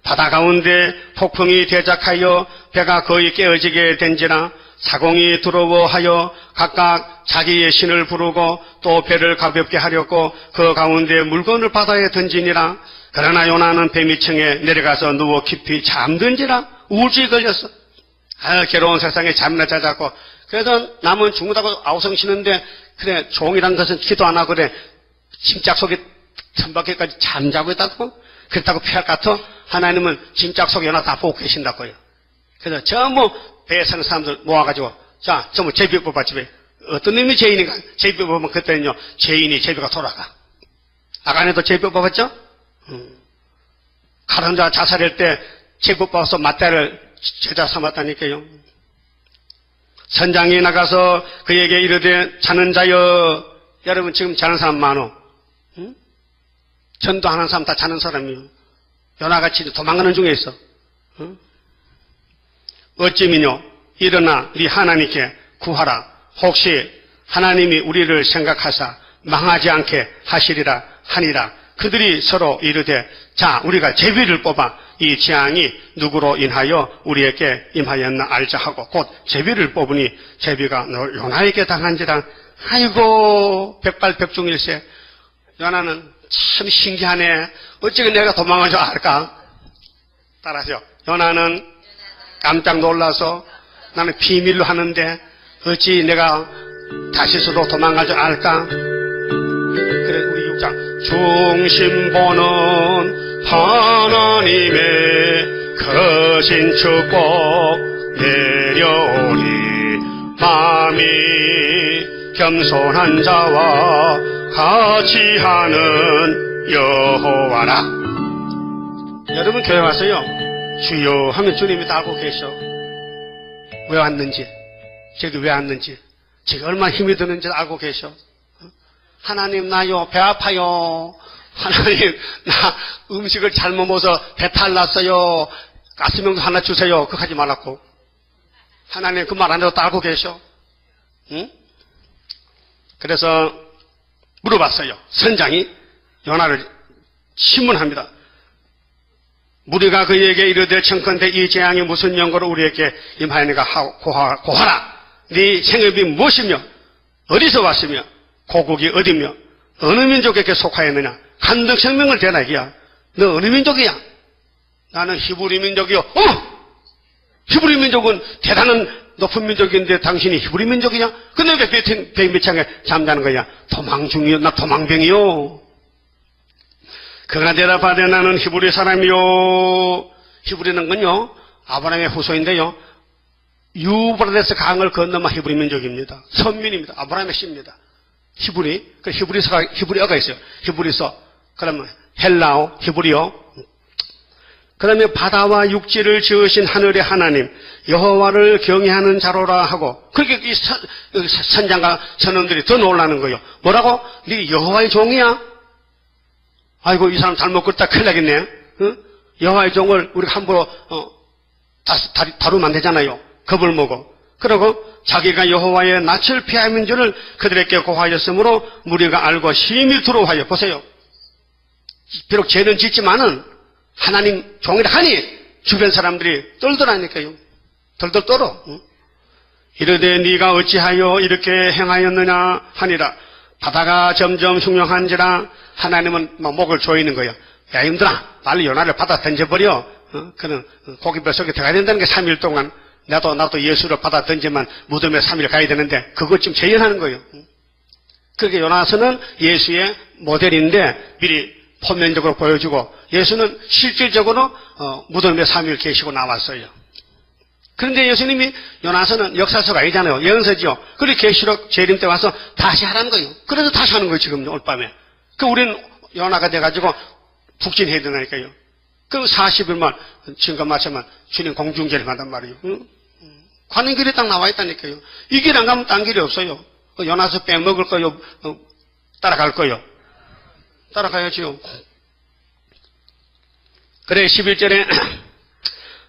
바다 가운데 폭풍이 대작하여 배가 거의 깨어지게 된지라, 사공이 두려워하여 각각 자기의 신을 부르고 또 배를 가볍게 하려고 그 가운데 물건을 바다에 던지니라. 그러나 요나는 배 밑층에 내려가서 누워 깊이 잠든지라. 우울증이 걸렸어. 괴로운 세상에 잠이나 자자고. 그래서 남은 죽는다고 아우성치는데, 그래, 종이란 것은 기도 안 하고 그래, 짐짝 속에 천박해까지 잠자고 있다고? 그렇다고 피할 것 같아? 하나님은 짐짝 속에 요나 다 보고 계신다고요. 그래서 전부 배에 사는 사람들 모아가지고, 자, 전부 제비 뽑았지. 어떤 놈이 죄인인가? 제비 뽑으면 그때는요, 죄인이 제비가 돌아가. 아간에도 제비 뽑았죠? 가론자 자살할 때 제비 뽑아서 맞대를 제자 삼았다니까요. 선장이 나가서 그에게 이르되, 자는 자여. 여러분 지금 자는 사람 많어. 응? 전도하는 사람 다 자는 사람이요. 요나같이 도망가는 중에 있어. 응? 어찌미뇨 일어나 네 하나님께 구하라. 혹시 하나님이 우리를 생각하사 망하지 않게 하시리라 하니라. 그들이 서로 이르되, 자, 우리가 제비를 뽑아 이 재앙이 누구로 인하여 우리에게 임하였나 알자 하고 곧 제비를 뽑으니 제비가 요나에게 당한지라. 아이고, 백발백중일세. 요나는 참 신기하네. 어찌 내가 도망갈 줄 알까? 따라하세요. 요나는 깜짝 놀라서, 나는 비밀로 하는데 어찌 내가 다시스로 도망갈 줄 알까? 그래, 우리 6장. 중심보는 하나님의 크신 축복 내려오니, 마음이 겸손한 자와 같이 하는 여호와라. 여러분 교회 와서요, 주여 하면 주님이 다 알고 계셔. 왜 왔는지, 저기 왜 왔는지, 제가 얼마나 힘이 드는지 알고 계셔. 하나님, 나요 배 아파요. 하나님, 나 음식을 잘못 먹어서 배탈 났어요. 가스명도 하나 주세요. 그거 하지 말라고. 하나님 그 말 안 해도 다 알고 계셔. 응? 그래서 물어봤어요. 선장이 요나를 신문합니다. 무리가 그에게 이르되, 청컨대 이 재앙이 무슨 연고로 우리에게 임하였는가 고하라. 네 생업이 무엇이며 어디서 왔으며 고국이 어디며 어느 민족에게 속하였느냐. 간덕 생명을 대라 이기야. 너 어느 민족이야? 나는 히브리 민족이요. 어머! 히브리 민족은 대단한 높은 민족인데 당신이 히브리 민족이냐? 근데 왜 배 밑창에 잠자는 거야? 도망 중이요. 나 도망병이요. 그가 대답하되, 나는 히브리 사람이요. 히브리는 건요, 아브라함의 후손인데요, 유브라데스 강을 건너면 히브리 민족입니다. 선민입니다. 아브라함의 씨입니다. 히브리, 그 히브리어가 있어요. 히브리서. 그러면 헬라어, 히브리어. 그러면 바다와 육지를 지으신 하늘의 하나님 여호와를 경외하는 자로라 하고, 그렇게 이 선장과 선원들이 더 놀라는 거예요. 뭐라고? 네 여호와의 종이야? 아이고, 이 사람 잘못 걷다 큰일 나겠네. 응? 여호와의 종을 우리가 함부로 다루면 안 되잖아요. 겁을 먹어. 그러고 자기가 여호와의 낯을 피하는 줄을 그들에게 고하였으므로 무리가 알고 심히 두려워하여 보세요. 비록 죄는 짓지만은 하나님 종이라 하니 주변 사람들이 떨더라니까요. 덜덜 떨어. 이르되 네가 어찌하여 이렇게 행하였느냐 하니라. 바다가 점점 흉흉한지라. 하나님은 막 목을 조이는 거예요. 야 이놈들아 빨리 요나를 바다 던져버려. 그는 고기별 속에 들어가야 된다는 게 3일 동안 나도 예수를 바다 던지면 무덤에 3일 가야 되는데 그것 좀 재현하는 거예요. 그렇게 요나서는 예수의 모델인데 미리 표면적으로 보여주고 예수는 실질적으로 무덤에 3일 계시고 나왔어요. 그런데 예수님이 요나서는 역사서가 아니잖아요. 예언서죠. 그리고 계시록 재림 때 와서 다시 하라는 거예요. 그래서 다시 하는 거예요. 지금 올 밤에. 우리는 요나가 돼가지고 북진해야 되니까요. 그 40일만 지금과 마치면 주님 공중제를 한단 말이에요. 가는 길에 딱 나와 있다니까요. 이 길 안 가면 딴 길이 없어요. 요나서 빼먹을 거요? 따라갈 거요? 따라가야지요. 그래 11절에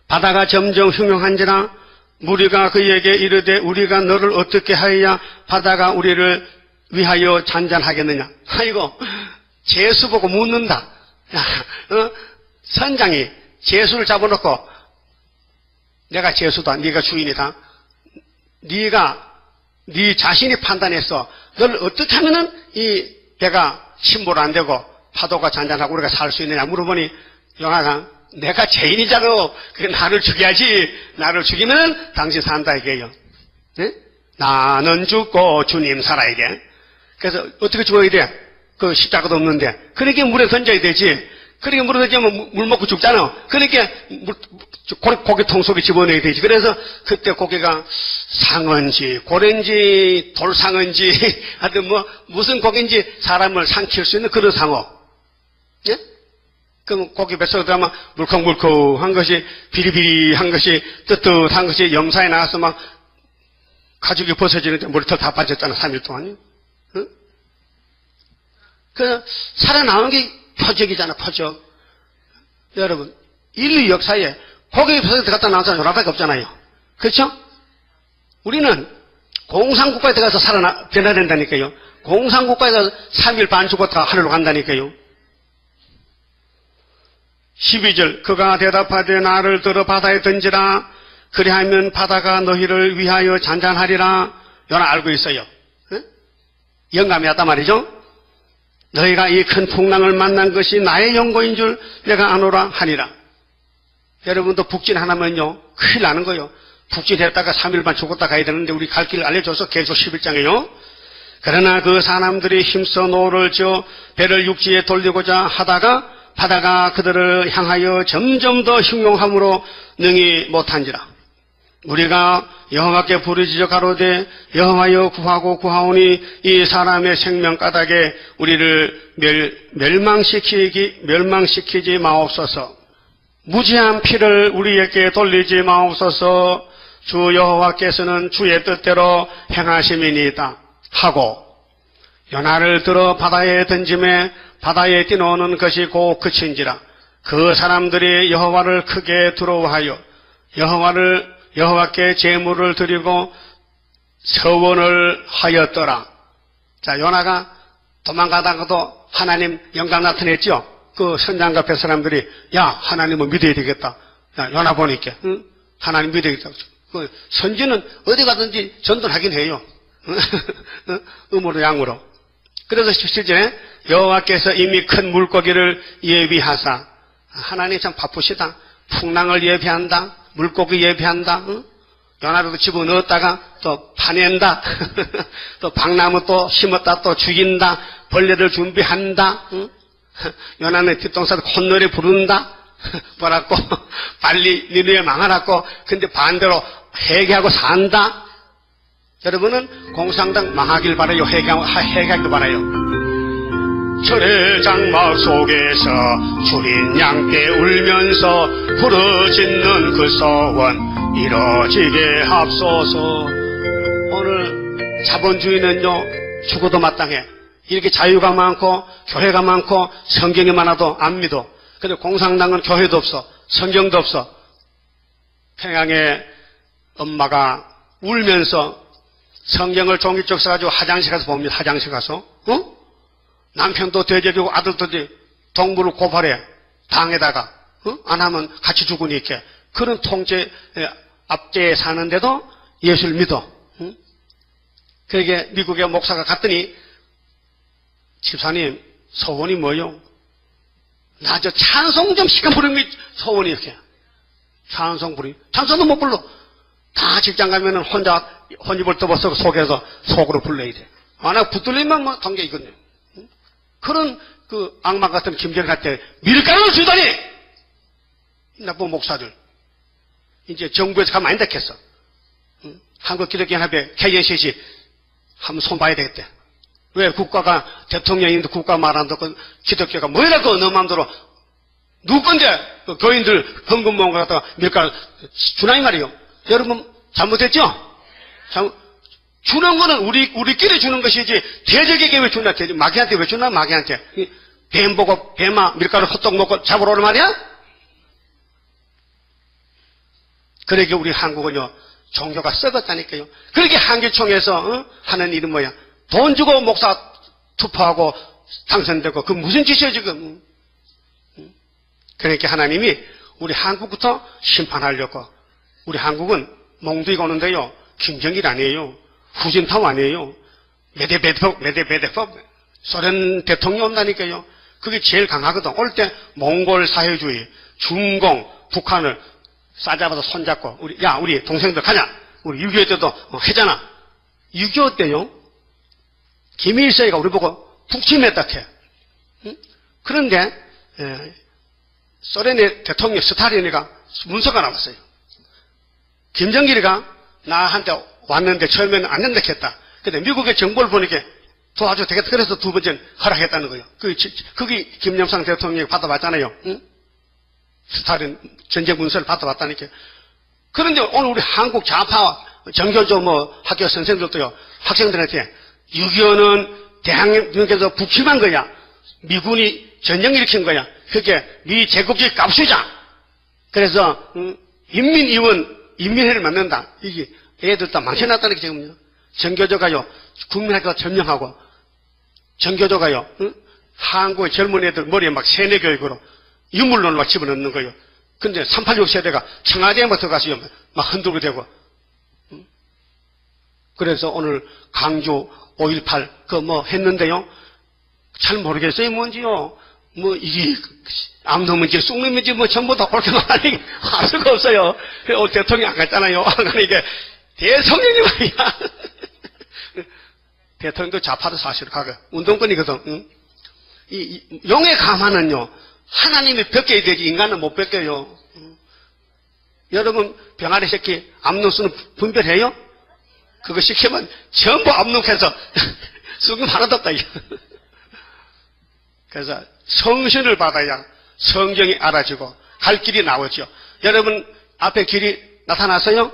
바다가 점점 흉흉한지라 무리가 그에게 이르되 우리가 너를 어떻게 하여야 바다가 우리를 위하여 잔잔하겠느냐. 아이고 재수 보고 묻는다. 선장이 재수를 잡아놓고 내가 재수다. 네가 주인이다. 네 자신이 판단해서 너를 어떻게 하면은 이 배가 침몰 안 되고 파도가 잔잔하고 우리가 살 수 있느냐 물어보니 요나가 내가 죄인이잖아. 그래 나를 죽여야지. 나를 죽이면 당신 산다 이게요. 네? 나는 죽고 주님 살아야 돼. 그래서 어떻게 죽어야 돼? 그 십자가도 없는데. 그러니까 물에 던져야 되지. 그러니까 물에 던지면 물 먹고 죽잖아. 그러니까 고기통 속에 집어넣어야 되지. 그래서 그때 고기가 상어인지 고래인지 돌상어인지 하여튼 무슨 고기인지 사람을 삼킬 수 있는 그런 상어. 예? 그럼 고기 뱃속에 들어가면 물컹물컹한 것이 비리비리한 것이 뜨뜻한 것이 염사에 나와서 막 가죽이 벗어지는데 머리털 다 빠졌잖아. 3일 동안요. 응? 그 살아나온 게 표적이잖아. 표적. 여러분 인류 역사에 고기 뱃속에 들어갔다 나왔잖아요. 요나밖에 없잖아요. 그렇죠? 우리는 공산국가에 들어가서 변화된다니까요. 공산국가에서 3일 반 죽었다가 하늘로 간다니까요. 12절 그가 대답하되 나를 들어 바다에 던지라. 그리하면 바다가 너희를 위하여 잔잔하리라. 요나 알고 있어요. 영감이 왔단 말이죠. 너희가 이 큰 풍랑을 만난 것이 나의 연고인 줄 내가 아노라 하니라. 여러분도 북진 하나면요 큰일 나는 거예요. 북진했다가 3일 반 죽었다 가야 되는데 우리 갈 길을 알려줘서 계속 11장에요. 그러나 그 사람들이 힘써 노를 지어 배를 육지에 돌리고자 하다가 바다가 그들을 향하여 점점 더 흉흉함으로 능히 못한지라. 우리가 여호와께 부르짖어 가로되 여호와여 구하고 구하오니 이 사람의 생명 까닭에 우리를 멸망시키지 마옵소서. 무지한 피를 우리에게 돌리지 마옵소서. 주 여호와께서는 주의 뜻대로 행하심이니이다 하고 요나를 들어 바다에 던짐에 바다에 뛰어오는 것이 곧 그친지라. 그 사람들이 여호와를 크게 두려워하여 여호와께 제물을 드리고 서원을 하였더라. 자, 요나가 도망가다가도 하나님 영광 나타냈죠. 그 선장과 배 사람들이 야 하나님을 믿어야 되겠다. 야, 요나 보니까 응? 하나님 믿어야겠다. 그 선지는 어디 가든지 전도하긴 해요. 음으로 양으로. 그래서 17절에 여호와께서 이미 큰 물고기를 예비하사. 하나님 참 바쁘시다. 풍랑을 예비한다. 물고기 예비한다. 응? 요나도 집어넣었다가 또 파낸다. 또 박나무 또 심었다 또 죽인다. 벌레를 준비한다. 응? 요나는 뒷동산 콧노래 부른다. 뭐라고 빨리 니네에 망하라고. 근데 반대로 회개하고 산다. 여러분은 공산당 망하길 바라요? 회개하길 바라요? 철의 장막 속에서 주린 양떼 울면서 부르짖는 그 소원 이뤄지게 합소서. 오늘 자본주의는요 죽어도 마땅해. 이렇게 자유가 많고 교회가 많고 성경이 많아도 안 믿어. 근데 공산당은 교회도 없어 성경도 없어. 평양에 엄마가 울면서 성경을 종이쪽 써가지고 화장실 가서 봅니다. 화장실 가서. 남편도 대접이고 아들도 동물을 고발해. 당에다가. 안 하면 같이 죽으니까. 그런 통제 앞제에 사는데도 예수를 믿어. 그러게 미국의 목사가 갔더니 집사님 소원이 뭐요? 나 저 찬송 좀 시간 부르는 게 소원이 이렇게. 찬송 부르. 찬송도 못 불러. 다 직장 가면은 혼자 혼입을 떠벗어 속에서 속으로 불러야 돼. 만약 붙들리면 뭐 관계 있거든요. 그런 그 악마 같은 김정 같은 밀가루를 주다니! 나쁜 목사들. 이제 정부에서 가면 안 됐겠어. 한국기독교연합회 KNCC 한번 손봐야 되겠대. 왜 국가가 대통령인데 국가 말 안 듣고 기독교가 뭐라고 너 마음대로 누구 건데 그 교인들 헌금 모은 거 갖다가 밀가루 주나 이 말이요. 여러분 잘못했죠? 주는 거는 우리끼리 주는 것이지 대적에게 왜 주나? 마귀한테 왜 주나? 마귀한테 뱀 보고 뱀아 밀가루 호떡 먹고 잡으러 오는 말이야? 그러게 우리 한국은요 종교가 썩었다니까요. 그렇게 한길총에서 하는 일은 뭐야? 돈 주고 목사 투표하고 당선되고 그 무슨 짓이에요 지금? 그러니까 하나님이 우리 한국부터 심판하려고. 우리 한국은 몽둥이가 오는데요 김정일 아니에요. 후진타오 아니에요. 메데베데프 소련 대통령 온다니까요. 그게 제일 강하거든. 올 때 몽골 사회주의, 중공, 북한을 싸잡아서 손잡고 우리 동생들 가자. 우리 6.25 때도 했잖아. 6.25 때요. 김일성이가 우리 보고 북침했다 해. 그런데 소련의 대통령 스탈린이가 문서가 나왔어요. 김정일이가 나한테 왔는데 처음에는 안 된다 했다. 근데 미국의 정보를 보니까 도와줘 되겠다. 그래서 두 번째는 허락했다는 거예요. 그게 김영삼 대통령이 받아봤잖아요. 스탈린 전쟁 문서를 받아봤다니까. 그런데 오늘 우리 한국 좌파 정교조 학교 선생들도요 학생들한테 6.25는 대한민국에서 북침한 거야. 미군이 전쟁 일으킨 거야. 그게 네 제국주의 깝수자. 그래서 인민회를 만든다. 이게 애들 다 망쳐놨다는 게 지금요. 정교조가요 국민학교가 점령하고 정교조가요 한국의 젊은 애들 머리에 막 세뇌 교육으로 유물론을 막 집어넣는 거예요. 근데 386 세대가 청와대에 막 들어가서 막 흔들고 되고. 그래서 오늘 강조 5.18 했는데요. 잘 모르겠어요 뭔지요. 이게 암놈인지 쑥놈인지 전부 다 그렇게 말하니 할 수가 없어요. 대통령이 안 갔잖아요. 안 가니까 대통령이 말이야. 대통령도 좌파도 사실 가고 운동권이거든. 이 용의 가마는요 하나님이 벗겨야 되지 인간은 못 벗겨요. 여러분 병아리 새끼 암놈수는 분별해요? 그거 시키면 전부 암놈해서 수금 하나도 없다. 그래서 성신을 받아야 성경이 알아지고 갈 길이 나오죠. 여러분 앞에 길이 나타났어요?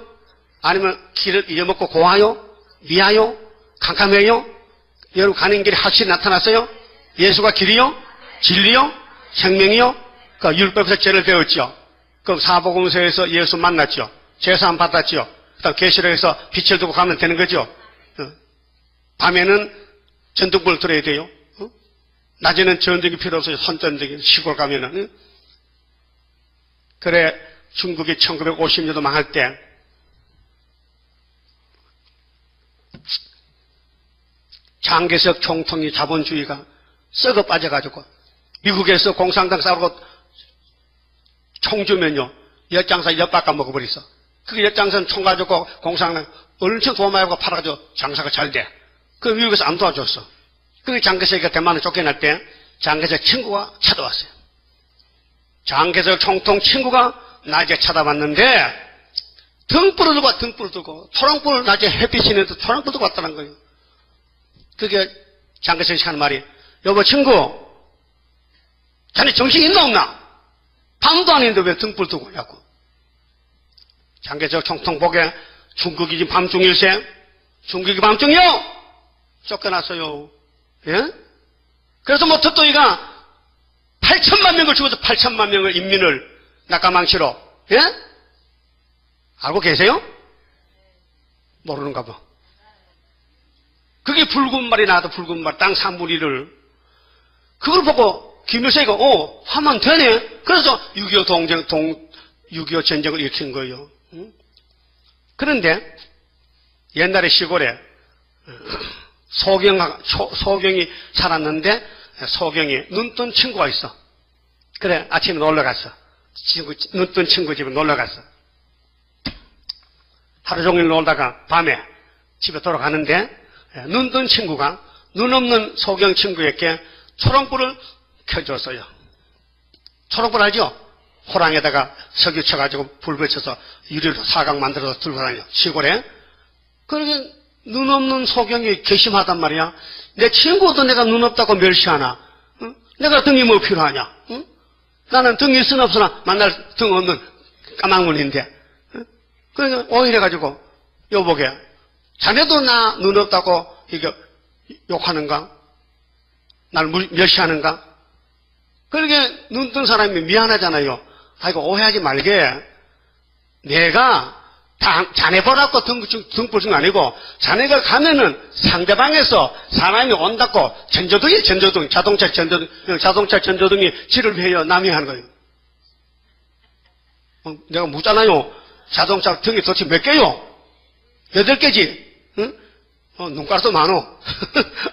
아니면 길을 잊어먹고 고와요? 미아요? 캄캄해요? 여러분 가는 길이 확실히 나타났어요? 예수가 길이요? 진리요? 생명이요? 그 율법에서 죄를 배웠죠. 그럼 사복음서에서 예수 만났죠. 제사함 받았죠. 그다음 계시록에서 빛을 두고 가면 되는 거죠. 밤에는 전등불 들어야 돼요. 낮에는 전등이 필요 없어요. 손전등이 시골 가면은. 그래 중국이 1950년도 망할 때 장개석 총통이 자본주의가 썩어 빠져가지고 미국에서 공산당 싸우고 총 주면요 엿장사 엿바꿔 먹어버렸어. 그 엿장사는 총 가지고 공산당 엄청 돈 많이 받고 팔아가지고 장사가 잘 돼. 그 미국에서 안 도와줬어. 그 장개석이가 대만에 쫓겨날 때 장개석 친구가 찾아왔어요. 장개석 총통 친구가 낮에 찾아왔는데 등불을 들고 등불을 들고 초랑불 낮에 햇빛이 있는데 초랑불 들고 왔다는 거예요. 그게 장개석이 하는 말이 여보 친구 자네 정신 있나 없나? 밤도 아닌데 왜 등불 들고 오냐고. 장개석 총통 보게 중국이 지금 밤중일세 중국이 밤중이요? 쫓겨났어요. 예? 그래서 듣도이가 8천만 명을 죽어서 8천만 명을 인민을 낙가망치로 예? 알고 계세요? 모르는가 봐. 그게 붉은 말이 나와도 붉은 말, 땅 3분의 1을. 그걸 보고 김일성이가, 하면 되네. 그래서 6.25 전쟁을 일으킨 거예요. 응? 그런데 옛날에 시골에 소경이 살았는데 소경이 눈뜬 친구가 있어. 그래, 아침에 놀러 갔어. 눈뜬 친구 집에 놀러 갔어. 하루 종일 놀다가 밤에 집에 돌아가는데 눈뜬 친구가 눈 없는 소경 친구에게 초롱불을 켜줬어요. 초롱불 알죠? 호랑에다가 석유 쳐가지고 불 붙여서 유리로 사각 만들어서 들고 다녀. 시골에. 그러게 눈 없는 소경이 괘씸하단 말이야. 내 친구도 내가 눈 없다고 멸시하나? 응? 내가 등이 뭐 필요하냐? 응? 나는 등이 있으나 없으나 만날 등 없는 까망문인데. 응? 그러니까 오해해가지고 여보게 자네도 나 눈 없다고 이게 욕하는가? 날 멸시하는가? 그러게 눈 뜬 사람이 미안하잖아요. 아이고 오해하지 말게. 내가 자네 보라고 등 부신 거 아니고 자네가 가면은 상대방에서 사람이 온다고 전조등, 자동차 전조등이 지를 해요. 남이 하는 거예요. 내가 묻잖아요. 자동차 등이 도대체 몇 개요? 8개지. 응? 눈가락도 많어.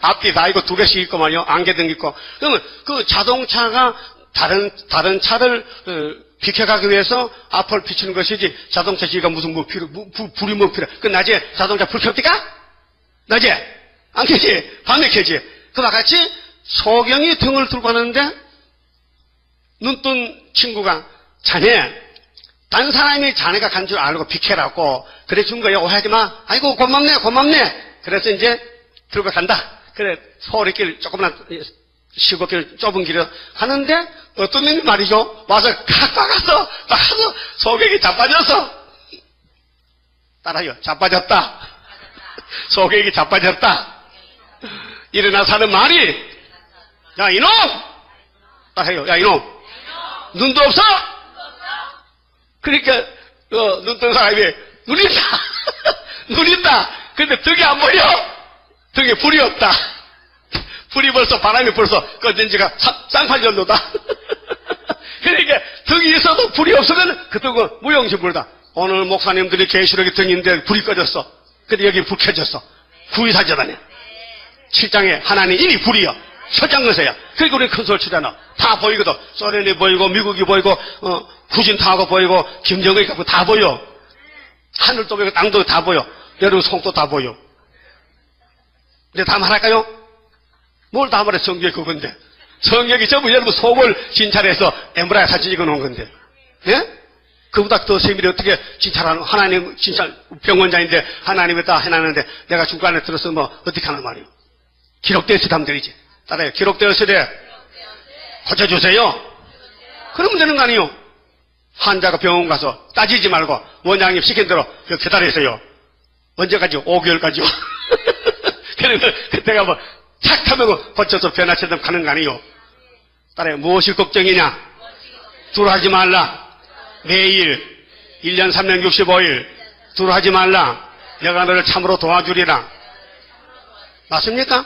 앞뒤 다 있고 2개씩 있고 말이요. 안개등 있고. 그러면 그 자동차가 다른 차를 비켜가기 위해서 앞을 비추는 것이지 자동차 지가 무슨 불이 뭐 필요. 그 낮에 자동차 불 켭니까? 낮에 안 켜지. 밤에 켜지. 그와 같이 소경이 등을 들고 가는데 눈뜬 친구가 자네 딴 사람이 자네가 간 줄 알고 비켜라고 그래 준 거야. 오해하지 마. 아이고 고맙네. 그래서 이제 들고 간다. 그래 소리길 조그만 시골길 좁은 길을 가는데 어떤 놈이 말이죠. 와서 칵 박아서 소경이 자빠져서 따라요. 자빠졌다. 소경이 자빠졌다. 일어나서 하는 말이 야 이놈! 따라요. 야 이놈! 눈도 없어? 그러니까 눈 뜬 사람이 눈 있다. 눈 있다. 근데 등이 안 보여. 등에 불이 없다. 불이 벌써 바람이 벌써 꺼진 지가 쌍팔년도다. 그러니까 등이 있어도 불이 없으면 그 등은 무용지물이다. 오늘 목사님들이 계시록이 등인데 불이 꺼졌어. 근데 여기 불 켜졌어. 구이사전하네. 7장에 하나님 이미 불이여. 초장거세야. 그러니까 우리 큰 소리 치잖아. 다 보이거든. 소련이 보이고 미국이 보이고 후진타하고 보이고 김정은이 갖고 다 보여. 하늘도 보이고 땅도 다 보여. 여러분 속도 다 보여. 근데 다 말할까요? 뭘 다 말해. 성경이 그건데. 성경이 전부 여러분 속을 진찰해서 엠브라에 사진 찍어 놓은 건데. 예? 그보다 더 세밀히 어떻게 진찰하는, 하나님 진찰 병원장인데 하나님이 다 해놨는데 내가 중간에 들어서 뭐 어떻게 하는 말이에요. 기록되었을 때 하면 되지. 따라요. 기록되었을 때 고쳐주세요. 그러면 되는 거 아니에요. 환자가 병원 가서 따지지 말고 원장님 시킨 대로 기다리세요. 언제까지요? 5개월까지요. 그러면 그때가 뭐 착 하면 고쳐서 변화처럼 가는 거 아니에요. 따라요. 무엇이 걱정이냐? 두려워하지 말라. 매일 1년 365일 두려워하지 말라. 내가 너를 참으로 도와주리라. 맞습니까?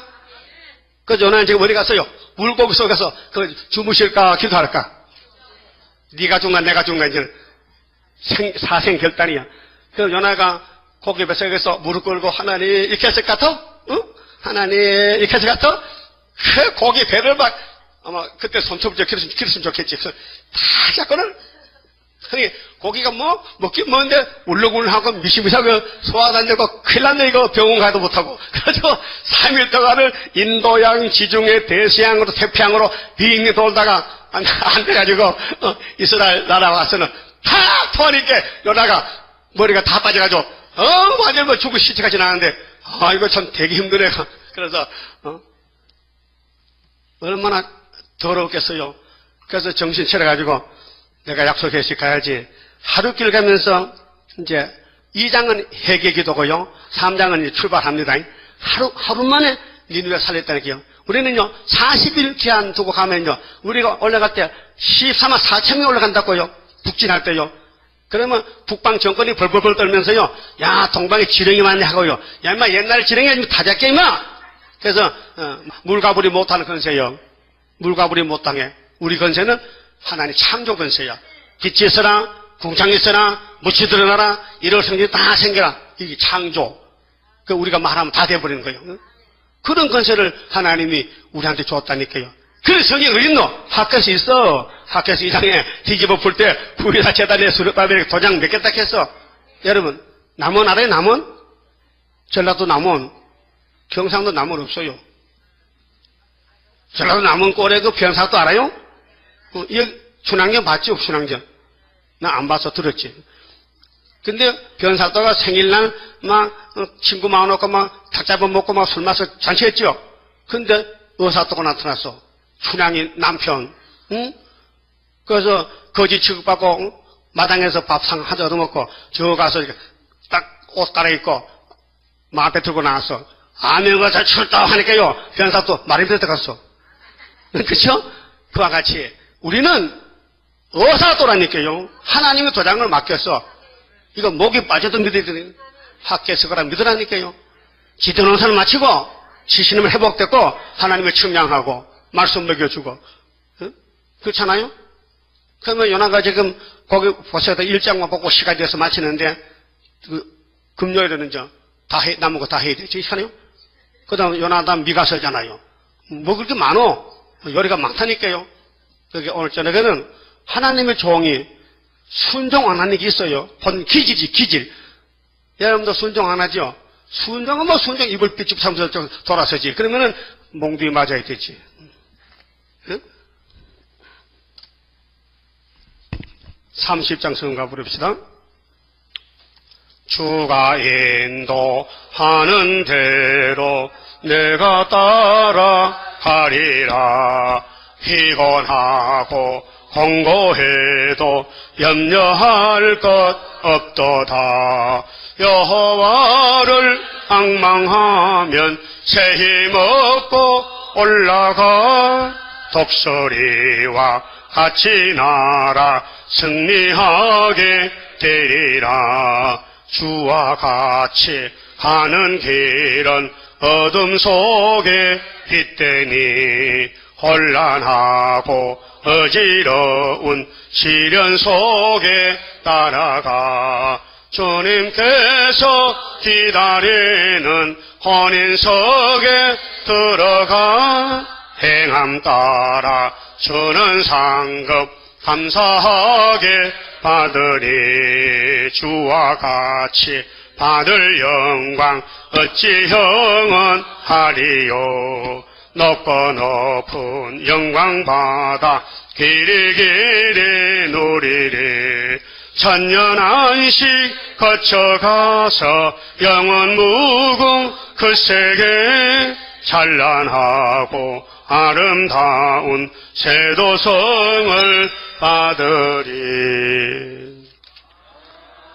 그래서 오늘 지금 어디 갔어요? 물고기 속에서 그 주무실까 기도할까? 네가 중간 내가 중간 이제 사생결단이야. 그래서 요나가 고기 뱃속에서 무릎 꿇고 하나님 이렇게 했을 것 같아? 응? 하나님 이렇게 했을 것 같아? 그 고기 배를 막 아마 그때 손톱으로 기르시면 좋겠지. 그래서 다 잡고는 고기가 뭐 먹긴 먹는데 울렁울렁하고 미시미시하고 소화도 안 되고 큰일 났네. 이거 병원 가도 못하고. 그래가지고 3일 동안을 인도양 지중해 대서양으로 태평양으로 빙 돌다가 안 돼가지고 이스라엘 나라 와서는 다 토하니까 요나가 머리가 다 빠져가지고 완전 뭐 죽을 시체같이 나는데 이거 참 되게 힘드네. 그래서 얼마나 더러웠겠어요. 그래서 정신 차려가지고 내가 약속했지 가야지. 하루길 가면서 이제 2장은 회개 기도고요. 3장은 출발합니다. 하루 만에 니느웨 살렸다는 게요. 우리는요 40일 기한 두고 가면요 우리가 올라갈 때 14만 4천 명이 올라간다고요. 북진할 때요. 그러면 북방 정권이 벌벌벌 떨면서요, 야, 동방에 지렁이 많네 하고요. 야, 인마 옛날 지렁이 아니면 타작게, 임마! 그래서, 물가부리 못하는 건세요. 물가부리 못당해. 우리 건세는 하나님 창조 건세야. 빛이 있어라, 궁창이 있어라, 무치 드러나라, 이럴 성질이 다 생겨라. 이게 창조. 그 우리가 말하면 다 돼버리는 거예요. 그런 건세를 하나님이 우리한테 줬다니까요. 그 성경 어딨노? 학교에서 있어. 학교에서 이장에 뒤집어 풀 때 구이다 재단에 수렵바벨에 도장 몇 개 딱 했어. 여러분, 남원 알아요? 남원? 전라도 남원. 경상도 남원 없어요. 전라도 남원 꼴에 그 변사도 알아요? 여기 춘향전 봤죠? 춘향전. 나 안 봐서 들었지. 근데 변사도가 생일날 막 친구 마음놓고 막 닭 잡아먹고 막 술 마셔 잔치했죠? 근데 의사도가 나타났어. 춘향이 남편. 응? 그래서 거지 취급받고 마당에서 밥상 하자 얻어먹고 저 가서 딱 옷 갈아입고 마 앞에 들고 나왔어. 아명어사 출동하니까요. 변사도 말입대 들어갔어. 그쵸? 그와 같이 우리는 의사도라니까요. 하나님의 도장을 맡겼어. 이거 목이 빠져도 믿으더니 학교에서 그라 믿으라니까요. 지도농사를 마치고 지신임을 회복됐고 하나님을 측량하고 말씀 먹여주고. 응? 그렇잖아요? 그러면 요나가 지금 거기 보세요. 일장만 보고 시간이 돼서 마치는데 그 금요일에는 남은 거 다 해야 되지. 이렇잖아요? 그 다음 요나단 미가서잖아요. 뭐 그렇게 많어? 요리가 많다니까요. 그게 오늘 저녁에는 하나님의 종이 순종 안 하는 게 있어요. 본 기질이지, 기질. 여러분도 순종 안 하죠? 순종은 뭐 순종 입을 삐쭉 삼면서 돌아서지. 그러면은 몽둥이 맞아야 되지. 응? 30장 성가 부릅시다. 주가 인도하는 대로 내가 따라가리라. 피곤하고 공고해도 염려할 것 없도다. 여호와를 앙망하면 새 힘 얻고 올라가. 독수리와 같이 날아 승리하게 되리라. 주와 같이 가는 길은 어둠 속에 빛되니 혼란하고 어지러운 시련 속에 따라가. 주님께서 기다리는 혼인석에 들어가. 행함 따라 주는 상급 감사하게 받으리. 주와 같이 받을 영광 어찌 형언하리요. 높고 높은 영광 받아 길이 누리리. 천년 안식 거쳐가서 영원 무궁 그 세계 찬란하고 아름다운 세도성을 받으리.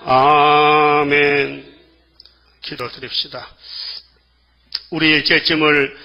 아멘. 기도드립시다. 우리의 죄짐을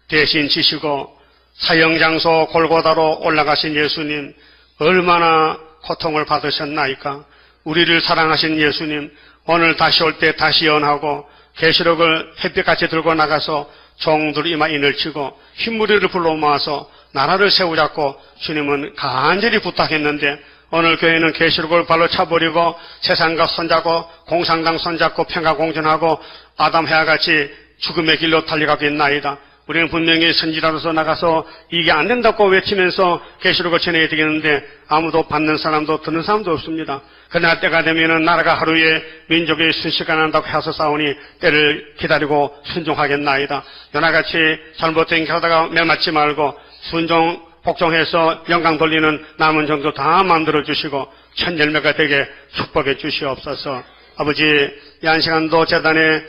대신 지시고 사형장소 골고다로 올라가신 예수님, 얼마나 고통을 받으셨나이까. 우리를 사랑하신 예수님, 오늘 다시 올 때 다시 연하고 계시록을 햇빛같이 들고 나가서 종들 이마 인을 치고 흰무리를 불러 모아서 나라를 세우자고 주님은 간절히 부탁했는데, 오늘 교회는 계시록을 발로 차버리고 세상과 손잡고 공산당 손잡고 평화공존하고 아담 해와같이 죽음의 길로 달려가고 있나이다. 우리는 분명히 선지자로서 나가서 이게 안 된다고 외치면서 계시록을 전해야 되겠는데 아무도 받는 사람도 듣는 사람도 없습니다. 그날 때가 되면은 나라가 하루에 민족이 순식간 한다고 해서 싸우니 때를 기다리고 순종하겠나이다. 요나같이 잘못된 길 하다가 매맞지 말고 순종 복종해서 영광 돌리는 남은 정도 다 만들어 주시고 천열매가 되게 축복해 주시옵소서. 아버지, 이 한 시간도 재단에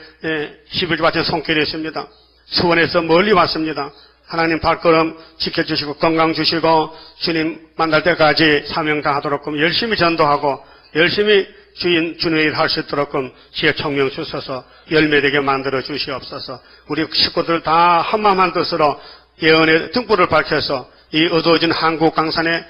11주 같은 손길이 있습니다. 수원에서 멀리 왔습니다. 하나님 발걸음 지켜주시고 건강 주시고 주님 만날 때까지 사명 다하도록 열심히 전도하고 열심히 주님의 일 할 수 있도록 지혜 총명 주셔서 열매되게 만들어 주시옵소서. 우리 식구들 다 한마음 한뜻으로 예언의 등불을 밝혀서 이 어두워진 한국 강산에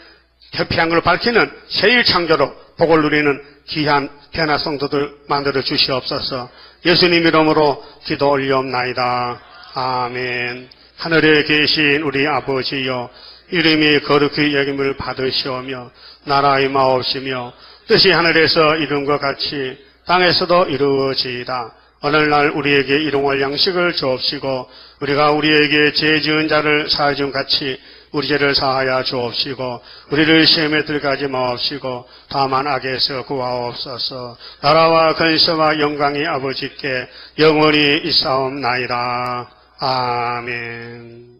태평양을 밝히는 새일 창조로 복을 누리는 귀한 변화 성도들 만들어 주시옵소서. 예수님 이름으로 기도 올리옵나이다. 아멘. 하늘에 계신 우리 아버지여, 이름이 거룩히 여김을 받으시오며 나라의 마옵시며 뜻이 하늘에서 이룬 것 같이 땅에서도 이루어지이다. 오늘날 우리에게 일용할 양식을 주옵시고 우리가 우리에게 죄 지은 자를 사하여 준 같이 우리 죄를 사하여 주옵시고 우리를 시험에 들어가지 마옵시고 다만 악에서 구하옵소서. 나라와 근세와 영광이 아버지께 영원히 있사옵나이다. 아멘.